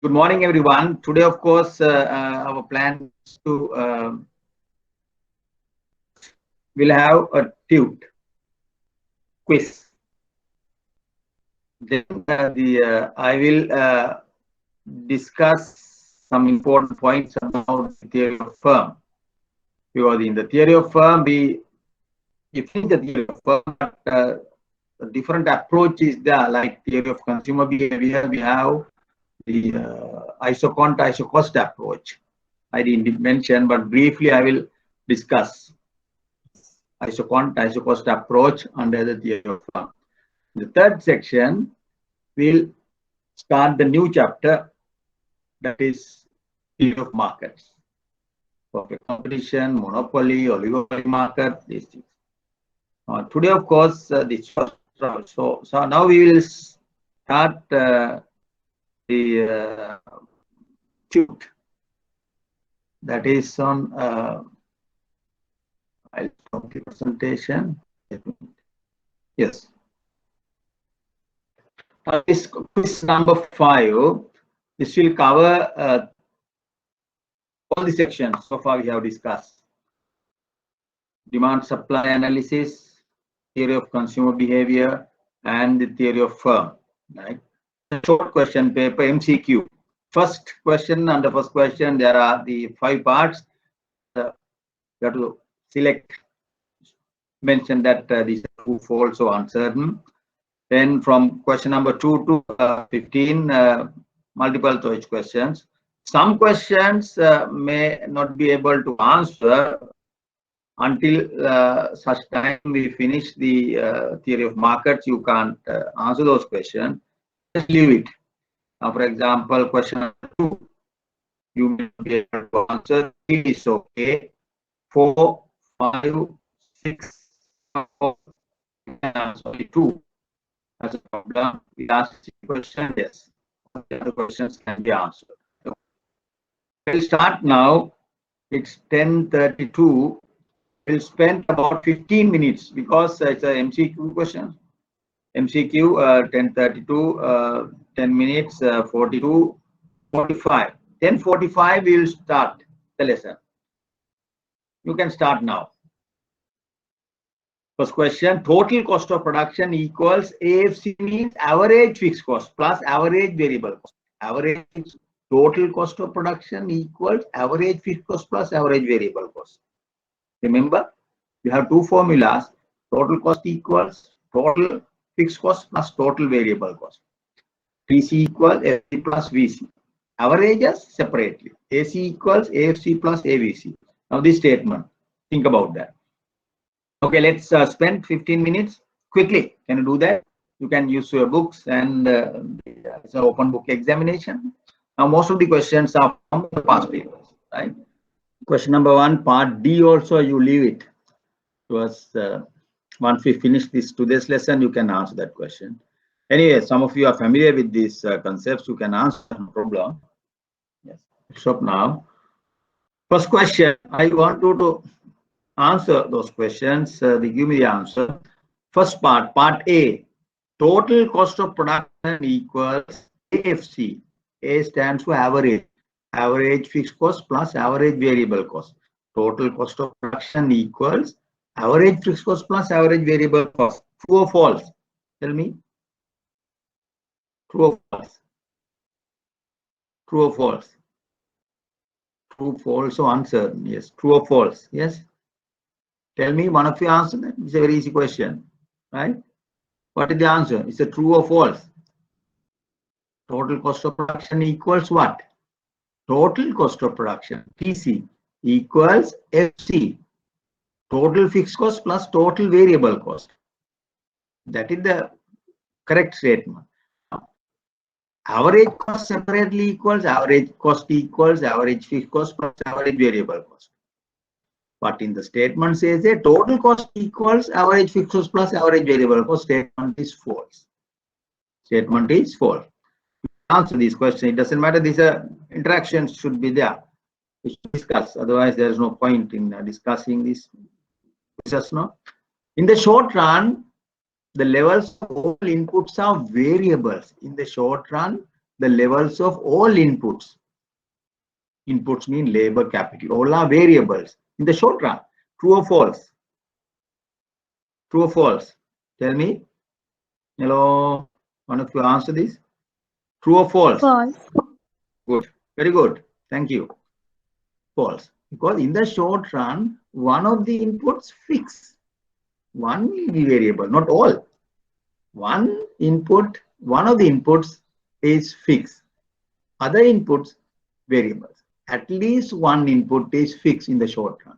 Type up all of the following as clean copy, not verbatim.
Good morning, everyone. Today, of course, our plan is to we'll have a TUT quiz. Then I will discuss some important points about the theory of firm. Because in the theory of firm, we finish the theory of firm, but a different approach is there. Like theory of consumer behavior, we have the iso-cost approach. I didn't mention, but briefly I will discuss iso-cost approach under the theory of firm. The third section will start the new chapter, that is theory of markets. Perfect competition, monopoly, oligopoly market, these things. Today, of course, this first round. So now we will start the TUT. That is on. I'll stop the presentation. Yes. This quiz number 5. This will cover all the sections so far we have discussed: demand supply analysis, theory of consumer behavior, and the theory of firm. Right? Short question paper, MCQ. First question, under first question, there are the 5 parts. You have to select, mention that these are true, false, or uncertain. Then from question number 2 to 15, multiple choice questions. Some questions may not be able to answer until such time we finish the theory of markets. You can't answer those questions. Just leave it. Now, for example, question number 2, you may be able to answer. 3 is okay. 4, 5, 6, 4, only 2. That's a problem. We ask the question, yes. The other questions can be answered. We'll start now. It's 10:32. We'll spend about 15 minutes because it's a MCQ question. MCQ 10:32, 10 minutes, 42, 45. 10:45 we'll start the lesson. You can start now. First question: total cost of production equals AFC, means average fixed cost plus average variable cost. Average total cost of production equals average fixed cost plus average variable cost. Remember, you have 2 formulas. Total cost equals total fixed cost plus total variable cost. TC equals FC plus VC. Averages separately. AC equals AFC plus AVC. Now this statement, think about that. Okay, let's spend 15 minutes quickly. Can you do that? You can use your books, and it's an open book examination. Now most of the questions are from the past papers, right? Question number 1, part D also, you leave it to us. Once we finish today's lesson, you can answer that question. Anyway, some of you are familiar with these concepts. You can answer, no problem. Yes. Stop now. First question, I want you to answer those questions. They give me the answer. First part, part A. Total cost of production equals AFC. A stands for average. Average fixed cost plus average variable cost. Total cost of production equals average fixed cost plus average variable cost. True or false? Tell me. True or false? True or false? True, false, or uncertain? Yes. True or false? Yes. Tell me, one of you answer that. It's a very easy question, right? What is the answer? It's a true or false? Total cost of production equals what? Total cost of production, TC, equals FC. Total fixed cost plus total variable cost. That is the correct statement. Average cost separately equals average cost equals average fixed cost plus average variable cost. But in the statement says that total cost equals average fixed cost plus average variable cost. Statement is false. Statement is false. Answer these questions. It doesn't matter. These interactions should be there. We should discuss. Otherwise, there is no point in discussing this. In the short run, the levels of all inputs are variables. In the short run, the levels of all inputs. Inputs mean labor, capital. All are variables in the short run. True or false? True or false? Tell me. Hello. One of you answer this. True or false? False. Good. Very good. Thank you. False. Because in the short run, one of the inputs fixed. One will be variable, not all. One input, one of the inputs is fixed. Other inputs, variables. At least one input is fixed in the short run.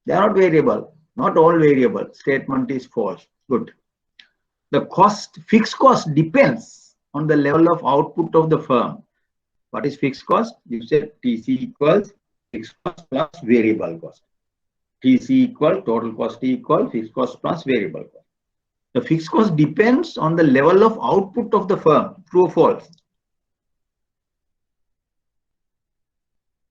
They are not variable, not all variable. Statement is false. Good. The cost, fixed cost depends on the level of output of the firm. What is fixed cost? You said TC equals fixed cost plus variable cost. TC equal total cost equal fixed cost plus variable cost. The fixed cost depends on the level of output of the firm. True or false?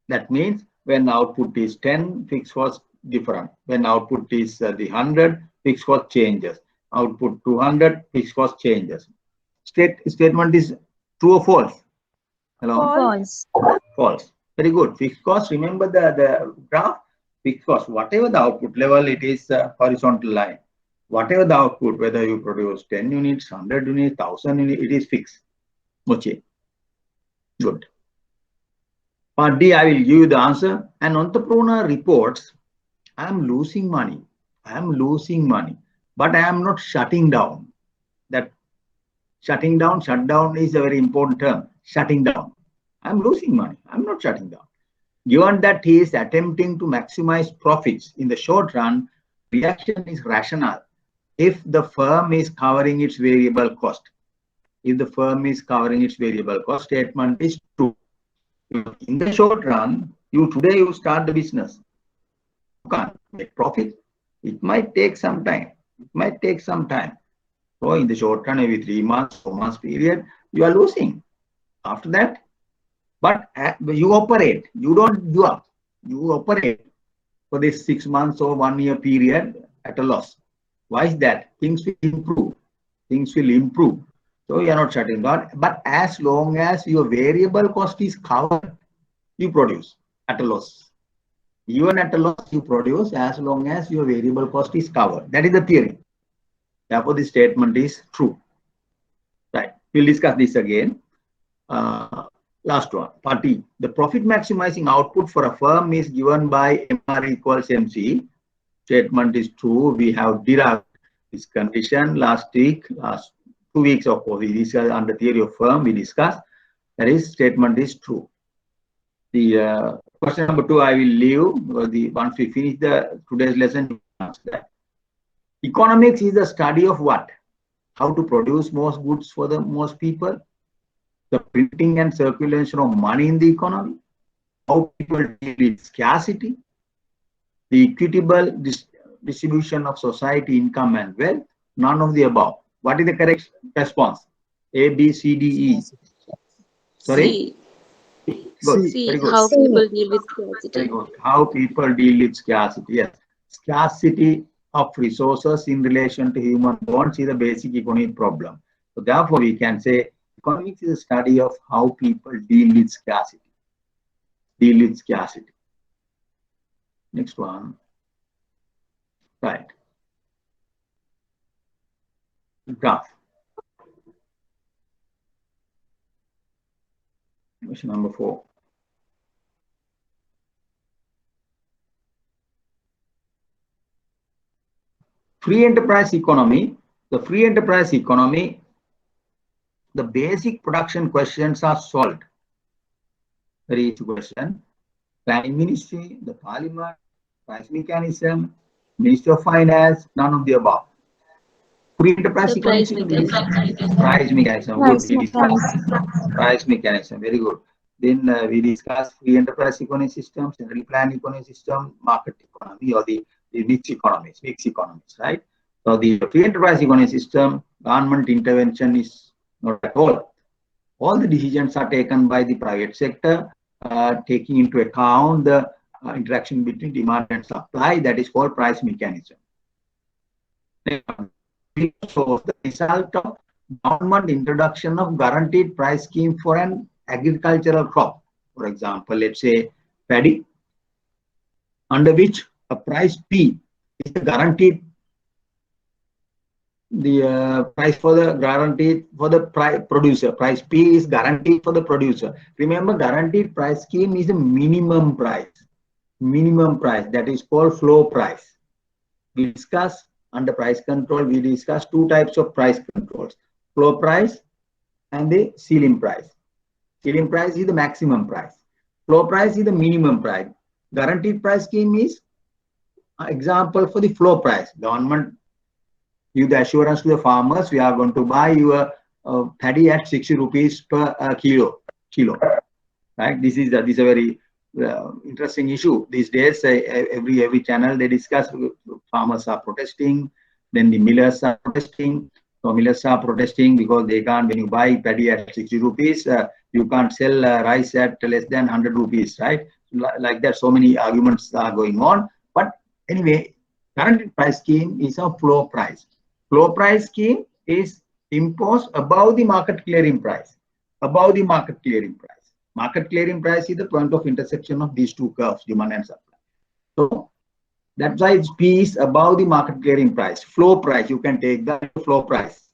That means when output is 10, fixed cost different. When output is the 100, fixed cost changes. Output 200, fixed cost changes. Statement is true or false? Hello? False. False. Very good. Fixed cost, remember the graph? Fixed cost, whatever the output level, it is a horizontal line. Whatever the output, whether you produce 10 units, 100 units, 1000 units, it is fixed. Okay. Good. Part D, I will give you the answer. An entrepreneur reports, I am losing money. I am losing money, but I am not shutting down. That shutting down, shutdown is a very important term. Shutting down. I am losing money. I am not shutting down. Given that he is attempting to maximize profits in the short run, reaction is rational. If the firm is covering its variable cost, if the firm is covering its variable cost, statement is true. In the short run, today you start the business. You can't make profit. It might take some time. It might take some time. So in the short run, maybe 3 months, 4 months period, you are losing. After that, but you operate. You don't give up. You operate for this 6 months or 1 year period at a loss. Why is that? Things will improve. Things will improve. So you are not shutting down. But as long as your variable cost is covered, you produce at a loss. Even at a loss, you produce as long as your variable cost is covered. That is the theory. Therefore, this statement is true. Right. We'll discuss this again. Last one, part E. The profit maximizing output for a firm is given by MR equals MC. Statement is true. We have derived this condition last 2 weeks of course. We discussed under theory of firm. We discussed that is statement is true. The question number 2 I will leave. Once we finish today's lesson, answer that. Economics is the study of what? How to produce most goods for the most people. The printing and circulation of money in the economy. How people deal with scarcity. The equitable distribution of society income and wealth. None of the above. What is the correct response? A, B, C, D, E. Sorry? C. Good. C. Very good. How people deal with scarcity. Very good. How people deal with scarcity. Yes. Scarcity of resources in relation to human bonds is a basic economic problem. So therefore, we can say economics is a study of how people deal with scarcity. Deal with scarcity. Next one. Right. Graph. Question number 4. Free enterprise economy. The free enterprise economy, the basic production questions are solved. Very easy question. Planning Ministry, the Parliament, price mechanism, Ministry of Finance, none of the above. Free enterprise economy. Price mechanism. Good. We discussed price mechanism. Very good. Then we discussed free enterprise economy system, centrally planned economy system, market economy, or the mixed economies, right? So the free enterprise economy system, government intervention is not at all. All the decisions are taken by the private sector, taking into account the interaction between demand and supply. That is called price mechanism. So the result of government introduction of guaranteed price scheme for an agricultural crop. For example, let's say paddy, under which a price P is the guaranteed, the price for the guaranteed for the producer. Price P is guaranteed for the producer. Remember, guaranteed price scheme is a minimum price. Minimum price, that is called floor price. We discuss under price control, we discuss two types of price controls: floor price and the ceiling price. Ceiling price is the maximum price. Floor price is the minimum price. Guaranteed price scheme is an example for the floor price. Government give the assurance to the farmers: we are going to buy your paddy at 60 rupees per kilo. Right? This is a very interesting issue these days. Every channel they discuss. Farmers are protesting, then the millers are protesting. So millers are protesting because they can't, when you buy paddy at 60 rupees, you can't sell rice at less than 100 rupees, right? Like that, so many arguments are going on. But anyway, guaranteed price scheme is a floor price. Floor price scheme is imposed above the market clearing price. Above the market clearing price. Market clearing price is the point of intersection of these two curves, demand and supply. So that's why P is above the market clearing price. Floor price, you can take that floor price.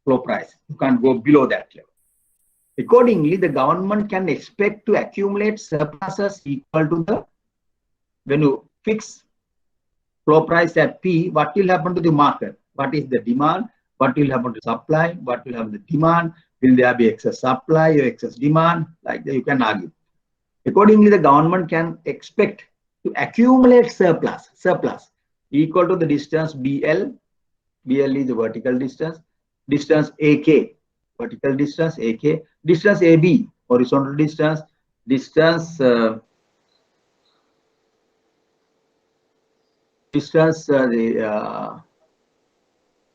Floor price. You can't go below that level. Accordingly, the government can expect to accumulate surpluses equal to the, when you fix floor price at P, what will happen to the market? What is the demand? What will happen to supply? What will happen to demand? Will there be excess supply or excess demand? Like that, you can argue. Accordingly, the government can expect to accumulate surplus equal to the distance BL. BL is the vertical distance. Distance AK, vertical distance AK. Distance AB, horizontal distance. Distance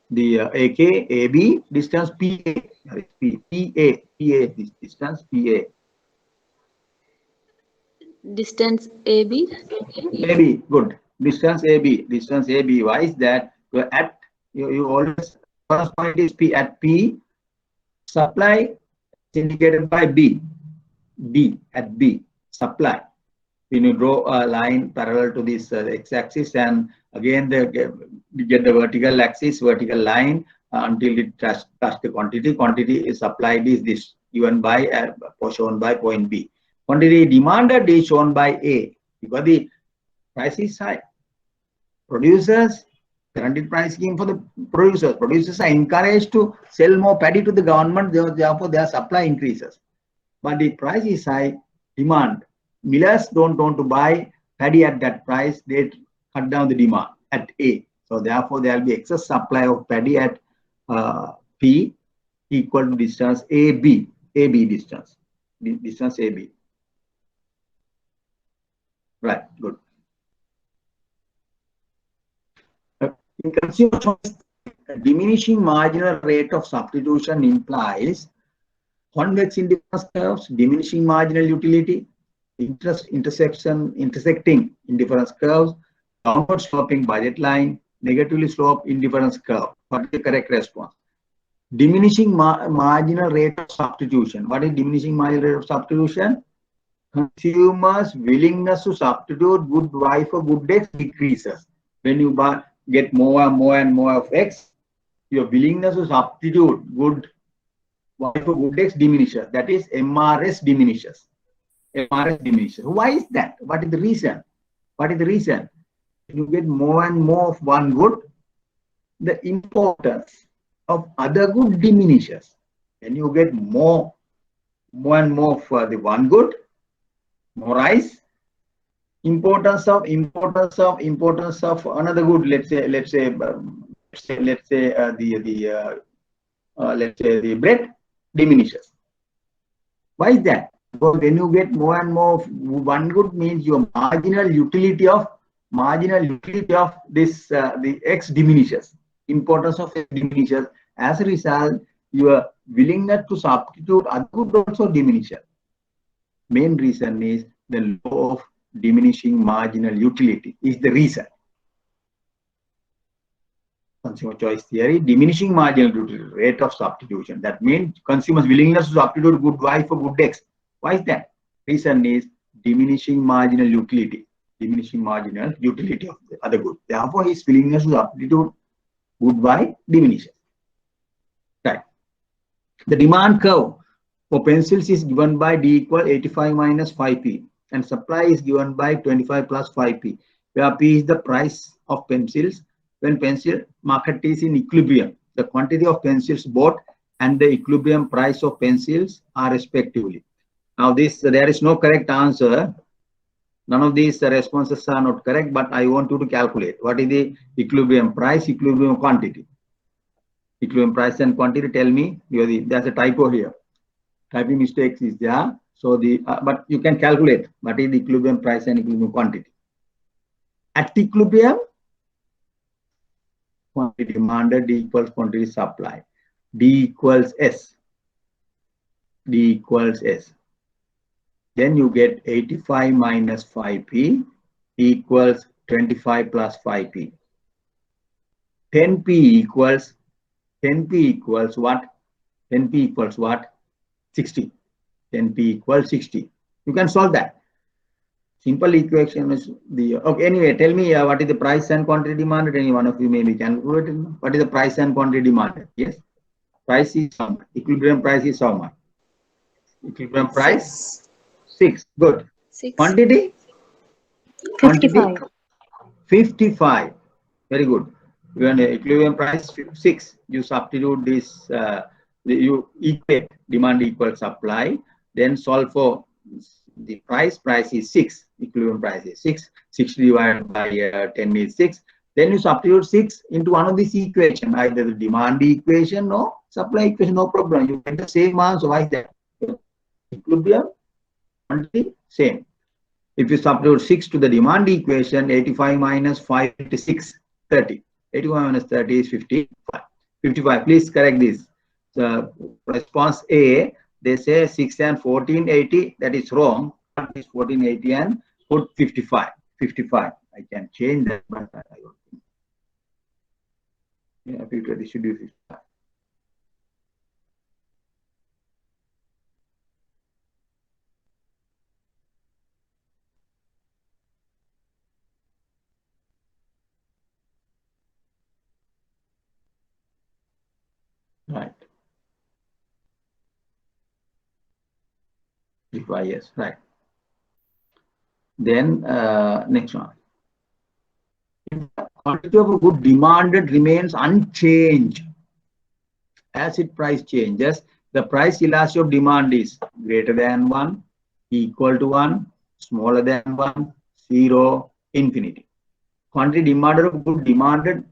the AK, AB, distance PA, this distance PA. Distance AB. AB, good. Distance AB. Why is that? At you always, first point is P at P. Supply is indicated by B. B at B. Supply. When you draw a line parallel to this x-axis, and again we get the vertical axis, vertical line until it touch the quantity. Quantity is supplied is this, given by shown by point B. Quantity demanded is shown by A, because the price is high. Producers, guaranteed price scheme for the producers. Producers are encouraged to sell more paddy to the government, therefore their supply increases. But the price is high, demand. Millers don't want to buy paddy at that price, they cut down the demand at A. So therefore there will be excess supply of paddy at P equal to distance AB, distance AB. Right, good. In consumer choice, diminishing marginal rate of substitution implies convex indifference curves, diminishing marginal utility, intersecting indifference curves, downward sloping budget line, negatively sloped indifference curve. What is the correct response? Diminishing marginal rate of substitution. What is diminishing marginal rate of substitution? Consumers' willingness to substitute good Y for good X decreases. When you get more and more of X, your willingness to substitute good Y for good X diminishes. That is, MRS diminishes. MRS diminishes. Why is that? What is the reason? What is the reason? When you get more and more of one good, the importance of other good diminishes. When you get more and more for the one good, more rice, importance of another good. Let's say the bread diminishes. Why is that? Because when you get more and more of one good, means your marginal utility of this the X diminishes. Importance of X diminishes. As a result, your willingness to substitute other good also diminishes. Main reason is the law of diminishing marginal utility is the reason. consumer choice theory, diminishing marginal utility, rate of substitution. That means consumers' willingness to substitute good Y for good X. Why is that? Reason is diminishing marginal utility. Diminishing marginal utility of the other good. Therefore, his willingness to substitute good Y diminishes. Right. The demand curve for pencils is given by D equal 85 minus 5P and supply is given by 25 plus 5P, where P is the price of pencils when pencil market is in equilibrium. The quantity of pencils bought and the equilibrium price of pencils are respectively. Now there is no correct answer. None of these responses are not correct, but I want you to calculate what is the equilibrium price, equilibrium quantity. Equilibrium price and quantity, tell me, there's a typo here. Typing mistakes is there. So but you can calculate what is the equilibrium price and equilibrium quantity. At equilibrium, quantity demanded D equals quantity supply. D equals S. D equals S. Then you get 85 minus 5P equals 25 plus 5P. 10P equals what? 10P equals what? 60. 10P equals 60. You can solve that. Simple equation is the okay. Anyway, tell me what is the price and quantity demanded. Any one of you maybe can do it. What is the price and quantity demanded? Yes. Price is how much? Equilibrium price is how much? Equilibrium price? 6. Good. 6. Quantity? 55. 55. Very good. When equilibrium price 6, you substitute this, you equate demand equals supply, then solve for the price. Price is 6. Equilibrium price is 6. 60 divided by 10 is 6. Then you substitute 6 into one of these equation, either the demand equation or supply equation, no problem. You get the same answer. Why is that? Equilibrium, quantity, same. If you substitute 6 to the demand equation, 85 minus 5 is 6, 30. 85 minus 30 is 55. 55. Please correct this. So response A, they say 6 and 1480. That is wrong. It's 1480 and put 55. 55. I can change that, but I don't think. Yeah, this should be 55. Right. 55, yes, right. Then next one. If the quantity of a good demanded remains unchanged as its price changes, the price elasticity of demand is greater than 1, equal to 1, smaller than 1, 0, infinity. Quantity demanded of good demanded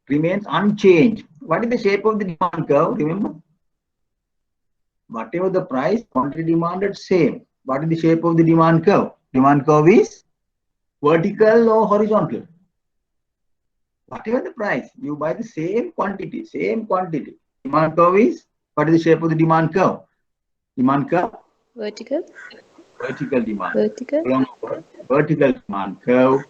remains unchanged. What is the shape of the demand curve? Remember? Whatever the price, quantity demanded, same. What is the shape of the demand curve? Demand curve is vertical or horizontal? Whatever the price, you buy the same quantity, same quantity. Demand curve is, what is the shape of the demand curve? Demand curve? Vertical. Vertical demand. Vertical. Along vertical demand curve,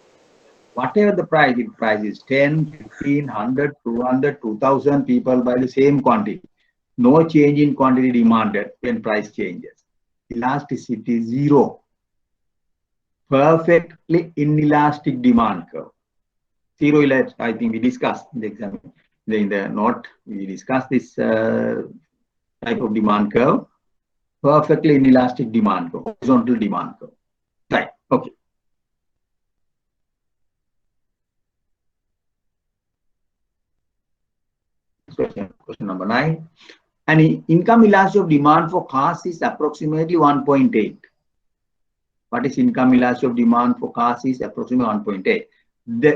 whatever the price, if price is 10, 15, 100, 200, 2000, people buy the same quantity. No change in quantity demanded when price changes. Elasticity 0. Perfectly inelastic demand curve. 0 elastic, I think we discussed in the exam. In the note, we discussed this type of demand curve. Perfectly inelastic demand curve, horizontal demand curve. Right, okay. Question number 9. An income elasticity of demand for cars is approximately 1.8. What is income elasticity of demand for cars is approximately 1.8.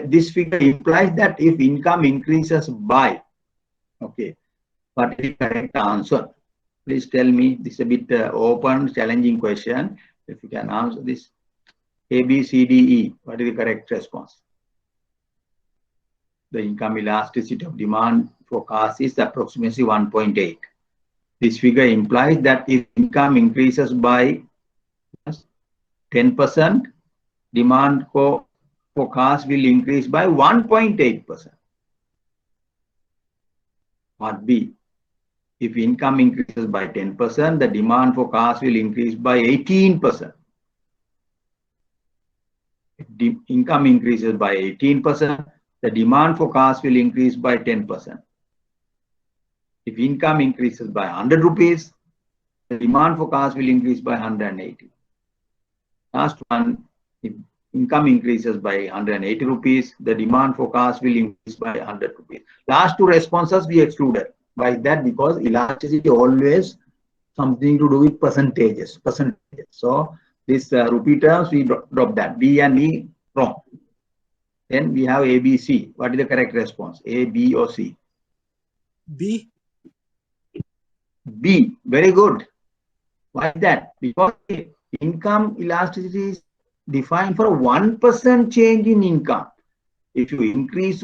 This figure implies that if income increases by, okay, what is the correct answer? Please tell me. This is a bit open, challenging question. If you can answer this, A, B, C, D, E. What is the correct response? The income elasticity of demand for cars is approximately 1.8. This figure implies that if income increases by 10%, demand for cars will increase by 1.8%. Part B. If income increases by 10%, the demand for cars will increase by 18%. If income increases by 18%, the demand for cars will increase by 10%. If income increases by 100 rupees, the demand for cars will increase by 180. Last one, if income increases by 180 rupees, the demand for cars will increase by 100 rupees. Last two responses we excluded. By that, because elasticity always something to do with percentages. So this rupee terms, we drop that. B and E wrong. Then we have A, B, C. What is the correct response? A, B, or C? B. B. Very good. Why is that? Because income elasticity is defined for a 1% change in income. If you increase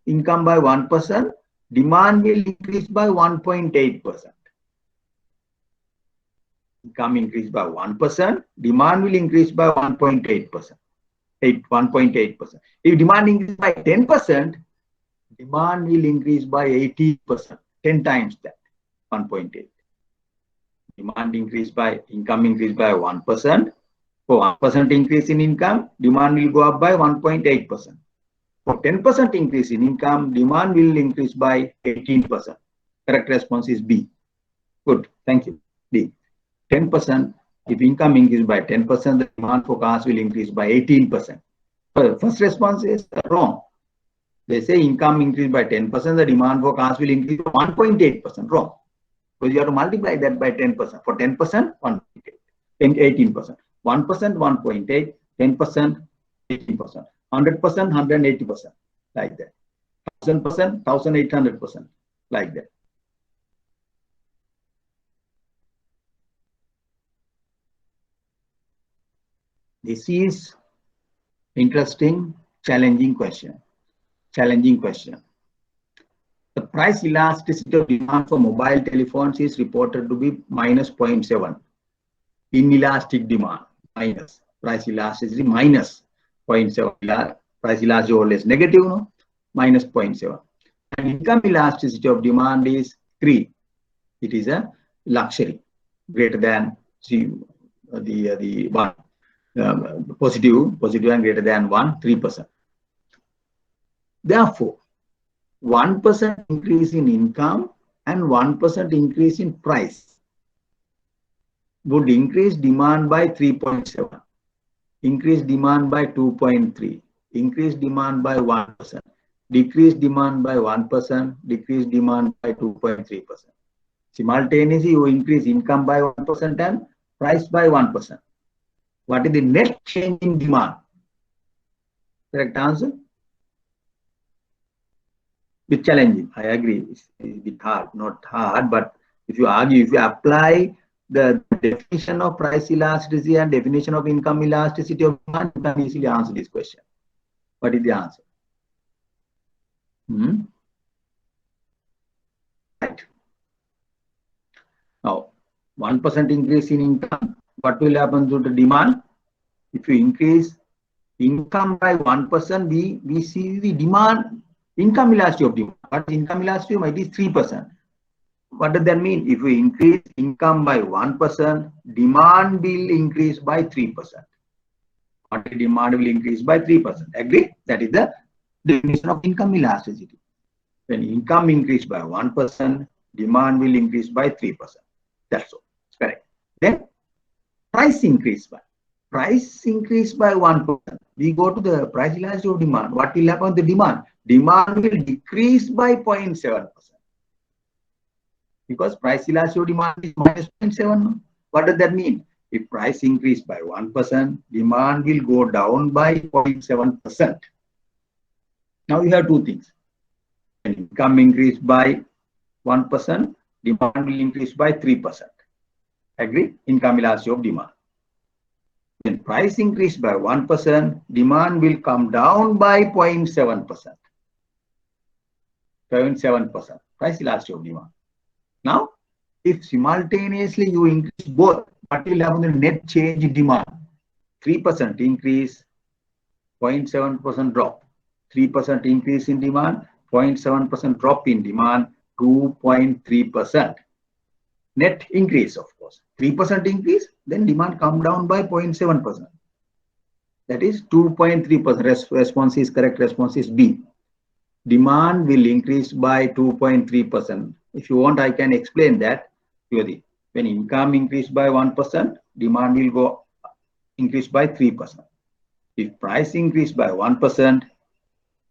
income by 1%, demand will increase by 1.8%. Income increase by 1%, demand will increase by 1.8%. 1.8%. If demand increases by 10%, demand will increase by 80%. 10 times that. 1.8. Demand increase by income increase by 1%. For 1% increase in income, demand will go up by 1.8%. For 10% increase in income, demand will increase by 18%. Correct response is B. Good. Thank you. D. 10%. If income increases by 10%, the demand for cars will increase by 18%. First response is wrong. They say income increase by 10%, the demand for cars will increase by 1.8%. Wrong. Because you have to multiply that by 10%. For 10%, 1.8. 18%. 1%, 1.8. 10%, 18%. 100%, 180%. Like that. 1000%, 1800%. Like that. This is interesting, challenging question. The price elasticity of demand for mobile telephones is reported to be minus 0.7. Inelastic demand, minus. Price elasticity, minus 0.7. Price elasticity always negative, no? Minus 0.7. And income elasticity of demand is 3. It is a luxury, greater than the 1. Positive and greater than 1, 3%. Therefore, 1% increase in income and 1% increase in price would increase demand by 3.7, increase demand by 2.3, increase demand by 1%, decrease demand by 1%, decrease demand by 2.3%. Simultaneously, you increase income by 1% and price by 1%. What is the net change in demand? Correct answer? Bit challenging. I agree. It's a bit hard. Not hard, but if you argue, if you apply the definition of price elasticity and definition of income elasticity of demand, you can easily answer this question. What is the answer? Right. Now, 1% increase in income. What will happen to the demand? If you increase income by 1%, we see the demand, income elasticity of demand. But income elasticity might be 3%. What does that mean? If we increase income by 1%, demand will increase by 3%. What demand will increase by 3%? Agree? That is the definition of income elasticity. When income increase by 1%, demand will increase by 3%. That's all. It's correct. Then price increase by 1%. We go to the price elasticity of demand. What will happen to the demand? Demand will decrease by 0.7%. Because price elasticity of demand is minus 0.7. What does that mean? If price increase by 1%, demand will go down by 0.7%. Now you have two things. When income increase by 1%, demand will increase by 3%. Agree? Income elasticity of demand. When price increase by 1%, demand will come down by 0.7%. 0.7%. Price elasticity of demand. Now, if simultaneously you increase both, what will happen to the net change in demand? 3% increase, 0.7% drop. 3% increase in demand, 0.7% drop in demand. 2.3%. Net increase, of course. 3% increase, then demand come down by 0.7%. That is 2.3%. Response is correct. Response is B. Demand will increase by 2.3%. If you want, I can explain that. When income increase by 1%, demand will go increase by 3%. If price increase by 1%,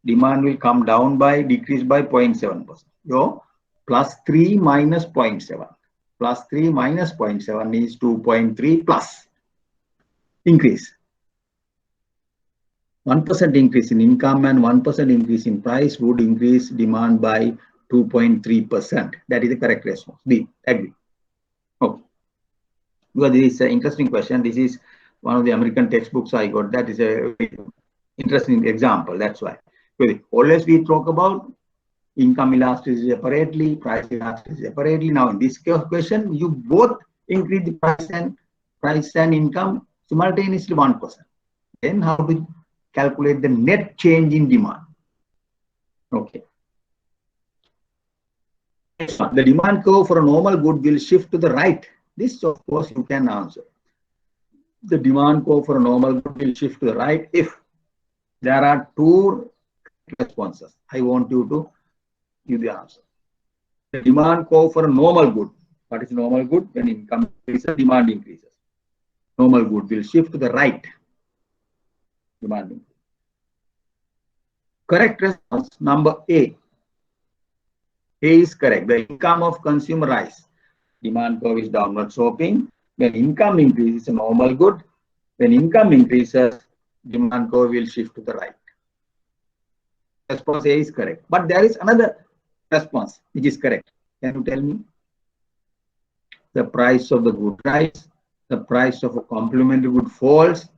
demand will come down by decrease by 0.7%. So plus 3 minus 0.7. Plus 3 minus 0.7 is 2.3 plus increase. 1% increase in income and 1% increase in price would increase demand by 2.3%. That is the correct response. B. Agree. Okay. Because this is an interesting question. This is one of the American textbooks I got. That is a very interesting example. That's why. Always we talk about income elasticity separately, price elasticity separately. Now in this question, you both increase the price and income simultaneously 1%. Then how do you calculate the net change in demand? Okay. The demand curve for a normal good will shift to the right. This, of course, you can answer. The demand curve for a normal good will shift to the right if there are two responses. I want you to give the answer. The demand curve for a normal good. What is normal good? When income increases, demand increases. Normal good will shift to the right. Demand increase. Correct response number A. A is correct. The income of consumer rise. Demand curve is downward sloping. When income increases, a normal good. When income increases, demand curve will shift to the right. Response A is correct. But there is another response which is correct. Can you tell me? The price of the good rise. The price of a complementary good falls.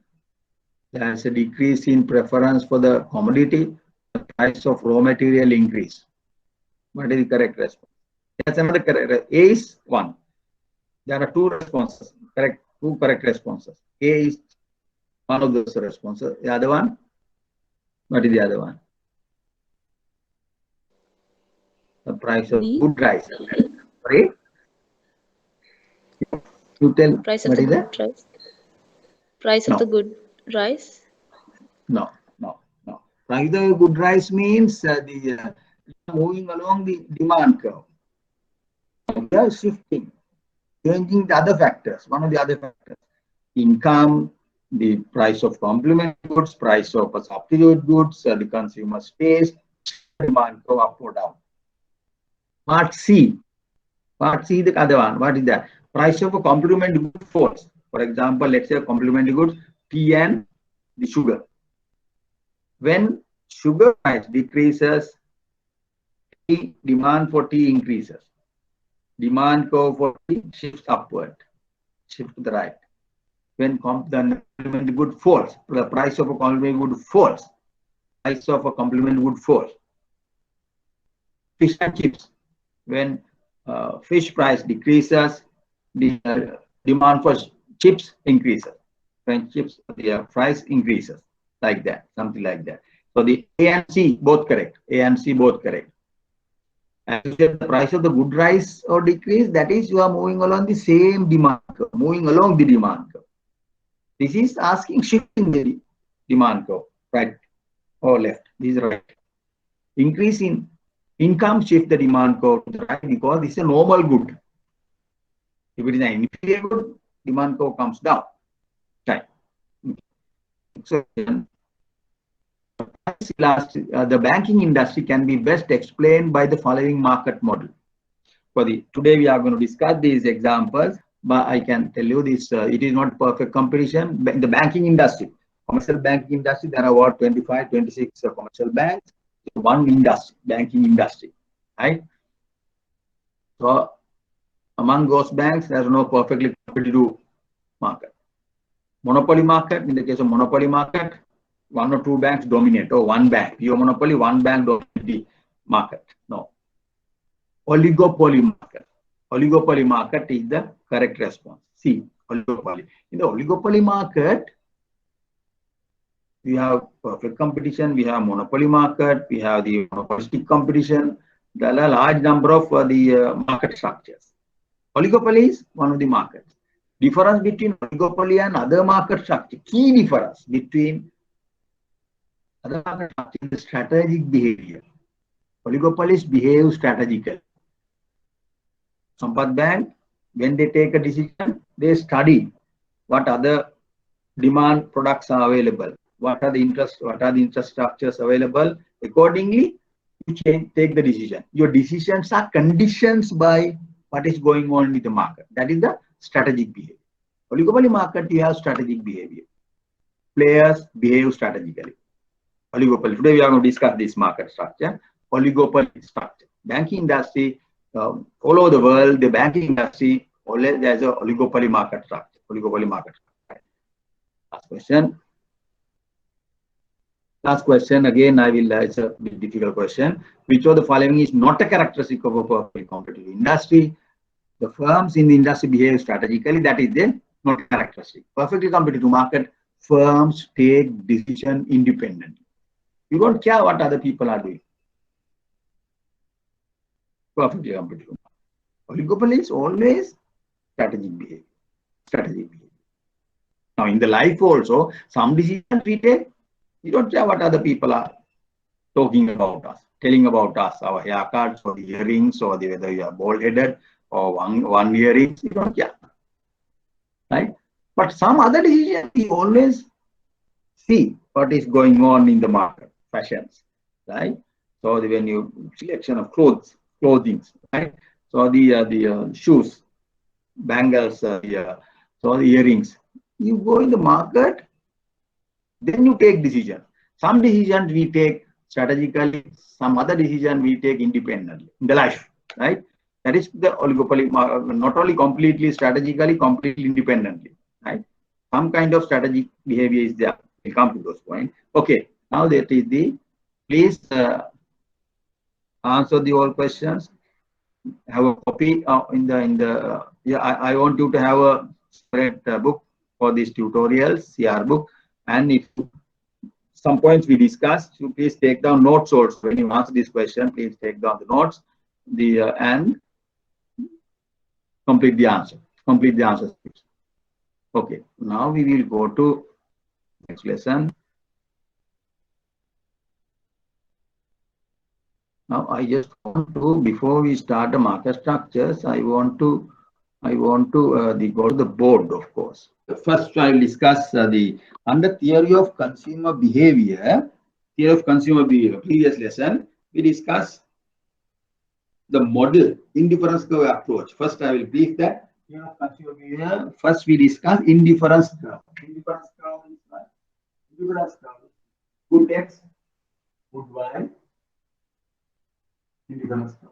There is a decrease in preference for the commodity. The price of raw material increase. What is the correct response? That's another correct. A is 1. There are two responses. Two correct responses. A is one of those responses. The other one? What is the other one? The price of B. good rice. Sorry? You tell. Price of What the is that? good rice. Price of the good rice. No. Price of the good rice means moving along the demand curve. We are shifting, changing the other factors. One of the other factors. Income, the price of complementary goods, price of substitute goods, the consumer's taste, demand curve up or down. Part C, the other one. What is that? Price of a complementary good falls. For example, let's say a complementary good, tea and the sugar. When sugar price decreases, demand for tea increases. Demand curve for tea shifts upward, shift to the right. When the complementary good falls, the price of a complementary good falls. Price of a complementary good falls. Fish and chips. When fish price decreases, the demand for chips increases. When chips, the price increases. Like that, something like that. So the A and C both correct. A and C both correct. And if the price of the good rise or decrease, that is you are moving along the same demand curve, moving along the demand curve. This is asking shifting the demand curve, right or left. This is right. Increase in income shift the demand curve to the right because this is a normal good. If it is an inferior good, demand curve comes down. Right. So the banking industry can be best explained by the following market model. Today we are going to discuss these examples, but I can tell you this, it is not perfect competition. In the banking industry, commercial banking industry, there are about 25, 26 commercial banks, one industry, banking industry, right? So among those banks, there is no perfectly competitive market. Monopoly market, in the case of monopoly market, one or two banks dominate, or one bank, pure monopoly, one bank dominates the market. No. Oligopoly market. Oligopoly market is the correct response. C, oligopoly. In the oligopoly market, we have perfect competition, we have monopoly market, we have the monopolistic competition, There are a large number of the market structures. Oligopoly is one of the markets. Difference between oligopoly and other market structure. Key difference between other market structure is the strategic behavior. Oligopolies behave strategically. Sampath Bank, when they take a decision, they study what other demand products are available, what are the interest structures available. Accordingly, you take the decision. Your decisions are conditioned by what is going on with the market. That is the strategic behavior. Oligopoly market, you have strategic behavior. Players behave strategically. Oligopoly. Today we are going to discuss this market structure. Oligopoly structure. Banking industry, all over the world, the banking industry, always there's a oligopoly market structure. Oligopoly market structure. Last question. Last question, again, it's a bit difficult question. Which of the following is not a characteristic of a perfectly competitive industry? The firms in the industry behave strategically, that is then not a characteristic. Perfectly competitive market, firms take decision independently. You don't care what other people are doing. Perfectly competitive. Oligopoly is always strategic behavior. Strategic behavior. Now, in the life also, some decisions we take, we don't care what other people are talking about us, telling about us, our haircuts or the earrings or whether you are bald-headed or one earrings, we don't care. Right? But some other decisions, we always see what is going on in the market, fashions, right? So when you selection of clothing, right? So the shoes, bangles, so the earrings. You go in the market, then you take decisions. Some decisions we take strategically, some other decision we take independently in the life, right? That is the oligopoly, not only completely strategically, completely independently, right? Some kind of strategic behavior is there. We'll come to those points. Okay, now that is the, please answer the all questions. Have a copy I want you to have a separate book for these tutorials, CR book, and if some points we discussed, so please take down notes also. When you answer this question, please take down the notes, and complete the answer. Complete the answers. Okay, now we will go to next lesson. Now I just want to, before we start the market structures, I want to go to the board, of course. First, I will discuss under theory of consumer behavior. Theory of consumer behavior. Previous lesson, we discussed the model indifference curve approach. First, I will brief that. Theory of consumer behavior. First, we discuss indifference curve. Indifference curve is what? Indifference curve. Good X, good Y. Indifference curve.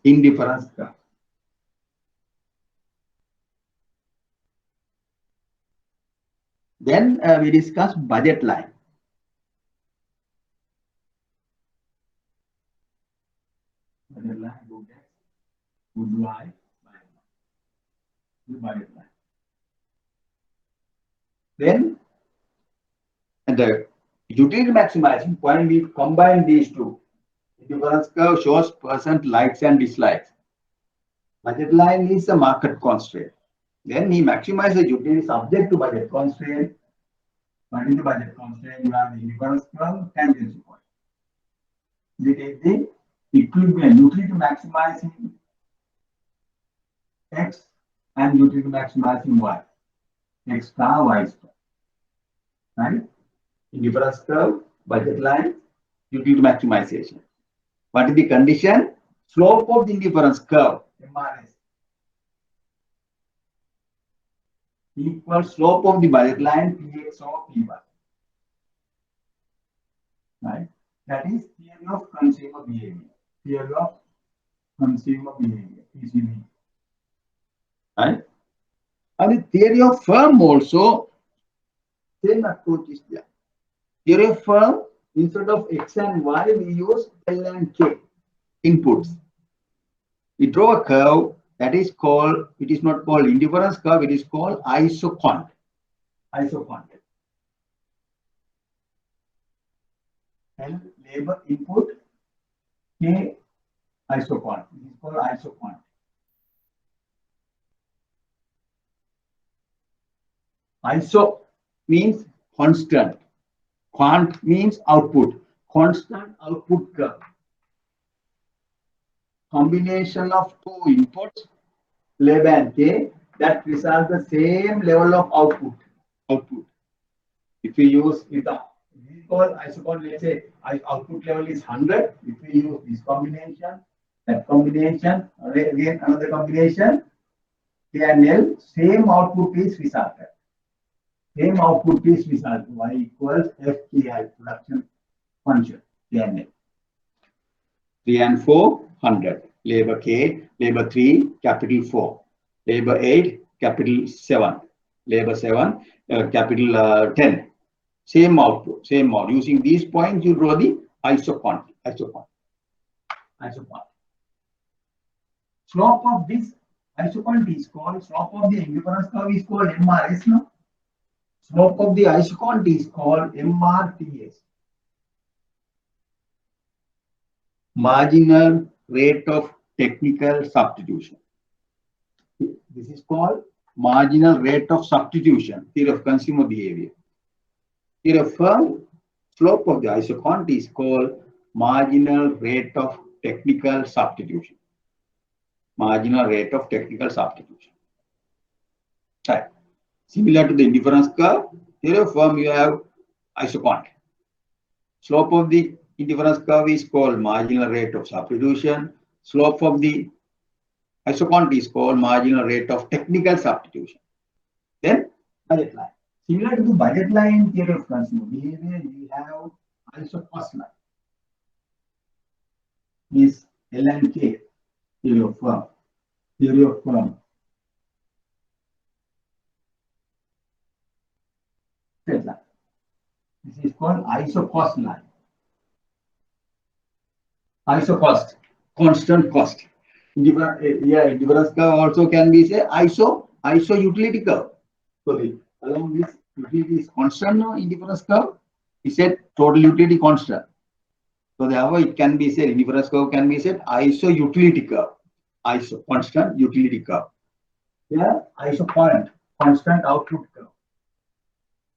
Indifference curve. Then we discuss budget line. Budget line, good X, good Y, good budget line. Then at the utility maximizing point, we combine these two. Indifference curve shows percent likes and dislikes. Budget line is a market constraint. Then he maximizes the utility subject to budget constraint. But in the budget constraint, you have the indifference curve, tangency point. We take the equivalent utility maximizing X and utility maximizing Y. X star, Y star. Right? Indifference curve, budget line, utility maximization. What is the condition? Slope of the indifference curve, MRS, equals slope of the budget line, PX or P1. Right? That is theory of consumer behavior. Theory of consumer behavior, TCB. Right? And the theory of firm also, same approach is there. Theory of firm, instead of X and Y, we use L and K inputs. We draw a curve that is called, it is not called indifference curve, it is called isocont. Isocont. L labor input, K Isoquant. This is called isoquant. Iso means constant. Quant means output. Constant output curve. Combination of two inputs, lab and K, that result the same level of output. If we use it, this is called isoquant. Let's say output level is 100. If we use this combination, that combination, again another combination, K and L, same output is resulted. Same output is result. Y equals FKI, production function, K and L. 3 and 4, 100. Labor K, labor 3, capital 4. Labor 8, capital 7. Labor 7, capital 10. Same output, same mode. Using these points, you draw the isoquant. Slope of this isoquant is called, slope of the indifference curve is called MRS. No? Slope of the isoquant is called MRTS. Marginal rate of technical substitution. This is called marginal rate of substitution, theory of consumer behavior. Here a firm slope of the isoquant is called marginal rate of technical substitution. Marginal rate of technical substitution. Right. Similar to the indifference curve, here a firm you have isoquant. Slope of the indifference curve is called marginal rate of substitution. Slope of the isoquant is called marginal rate of technical substitution. Then budget line. Similar to the budget line theory of consumer behavior, we have isocost line. Is L and K theory of firm. Theory of firm. Straight line. This is called isocost line. Isocost, constant cost. Indifference curve also can be say iso utility curve. So along this utility is constant now, indifference curve. We said total utility constant. So therefore it can be said indifference curve can be said iso utility curve. Iso constant utility curve. Here isoquant, constant output curve.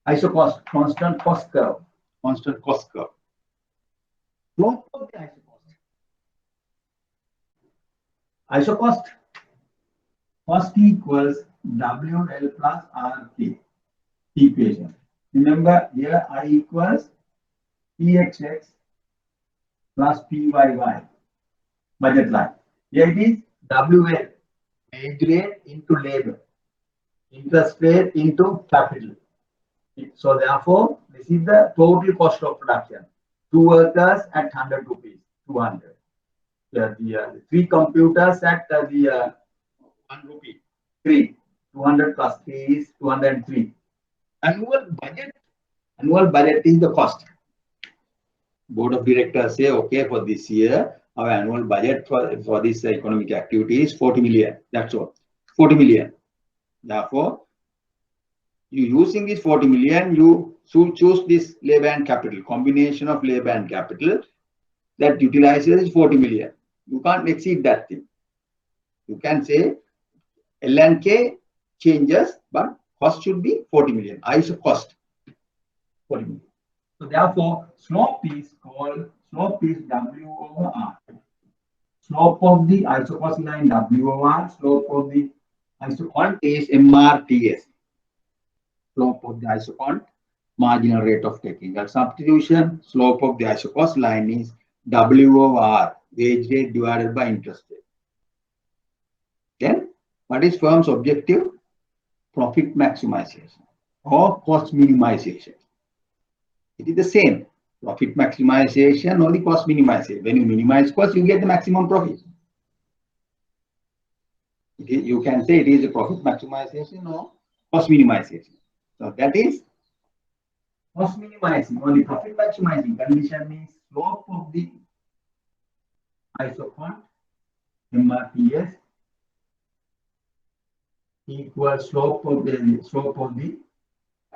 Isocost, constant cost curve. Constant cost curve. Slope of the isocost. Isocost, cost equals WL plus RK equation. Remember here I equals PXX plus PYY budget line. Here it is WL, wage rate into labor, interest rate into capital. So therefore, this is the total cost of production. 2 workers at 100 rupees, 200. The 3 computers at the 1 rupee, 3. 200 plus 3 is 203. Annual budget is the cost. Board of directors say, okay, for this year, our annual budget for this economic activity is 40 million. That's all. 40 million. Therefore, you using this 40 million, you should choose this labor and capital, combination of labor and capital that utilizes 40 million. You can't exceed that thing. You can say L and K changes, but cost should be 40 million. ISO cost 40 million. So therefore, slope is W over R. Slope of the isocost line W over R. Slope of the isoquant is MRTS. Slope of the isoquant, marginal rate of technical substitution. Slope of the isocost line is W over R, wage rate divided by interest rate. Then, what is firm's objective? Profit maximization or cost minimization. It is the same. Profit maximization or the cost minimization. When you minimize cost, you get the maximum profit. You can say it is a profit maximization or cost minimization. So that is cost minimizing. Only profit maximizing condition means slope of the isoquant MRTS equals slope of the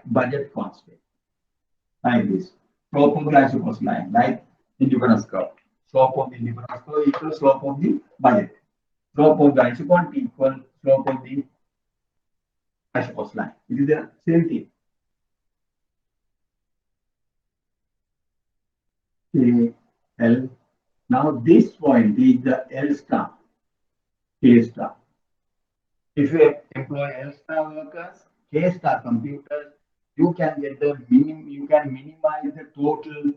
budget constant. Like this. Slope of the isocost line, like indifference curve. slope of the difference curve equals slope of the budget. Slope of the isoquant equal slope of the isocost line. It is the same thing. K, L. Now this point is the L star, K star. If you employ L star workers, K star computers, you can get the minimum. You can minimize the total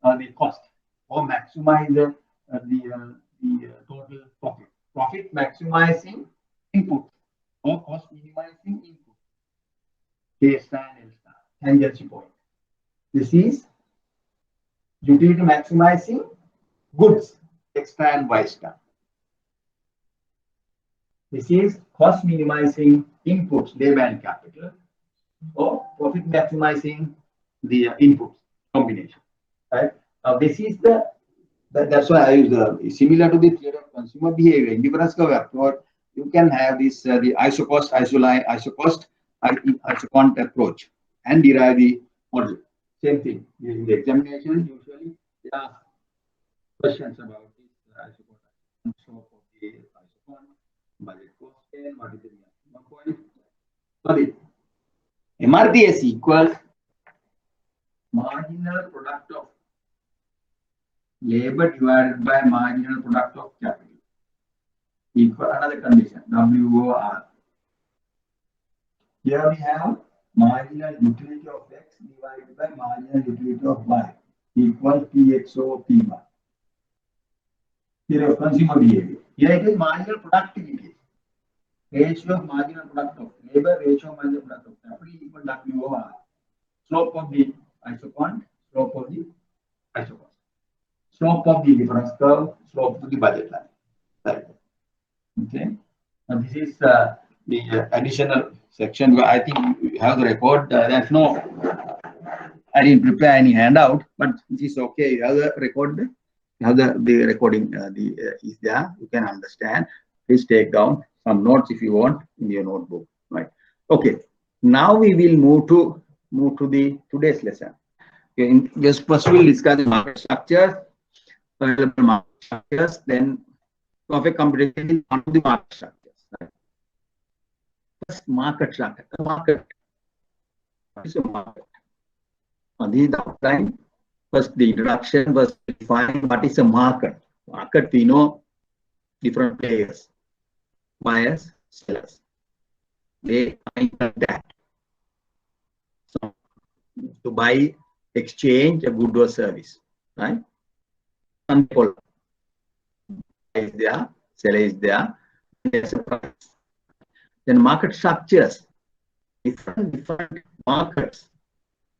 the cost or maximize the total profit. Profit maximizing input or cost minimizing input. K star and L star tangential point. This is utility maximizing goods X star and Y star. This is cost minimizing inputs, labor and capital, or profit maximizing the inputs combination. Right? Now this is that's why I use similar to the theory of consumer behavior. Indifference curve, or you can have this the isocost, isoline, isoquant approach and derive the model. Same thing in the examination. Usually they ask questions about this isoquant, slope of the isoquant, budget cost, and what is the maximum point. Sorry, MRPS equals marginal product of labor divided by marginal product of capital. Equal another condition, WOR. Here we have marginal utility of X divided by marginal utility of Y equals PX over P1. Here of consumer behavior. Here it is marginal productivity. Ratio of marginal product of labor, ratio of marginal product of capital equal WOR. Slope of the isoquant, slope of the isoquant. Slope of the difference curve, slope of the budget line. Right. Okay. Now this is the additional section where I think you have the record. There's no, I didn't prepare any handout, but this is okay. You have the record. You have the recording. Is there. You can understand. Please take down some notes if you want in your notebook. Right. Okay. Now we will move to the today's lesson. Okay. Just first we'll discuss the market structures. Available market structures, then perfect computation is one of the market structures. Right? First, market structure. Market. What is a market? This is the outline. First, the introduction was defining what is a market. Market, we know different players, buyers, sellers. They are that. So, to buy, exchange a good or service, right? Buyer is there, seller is there, there's a price. Then market structures, different markets,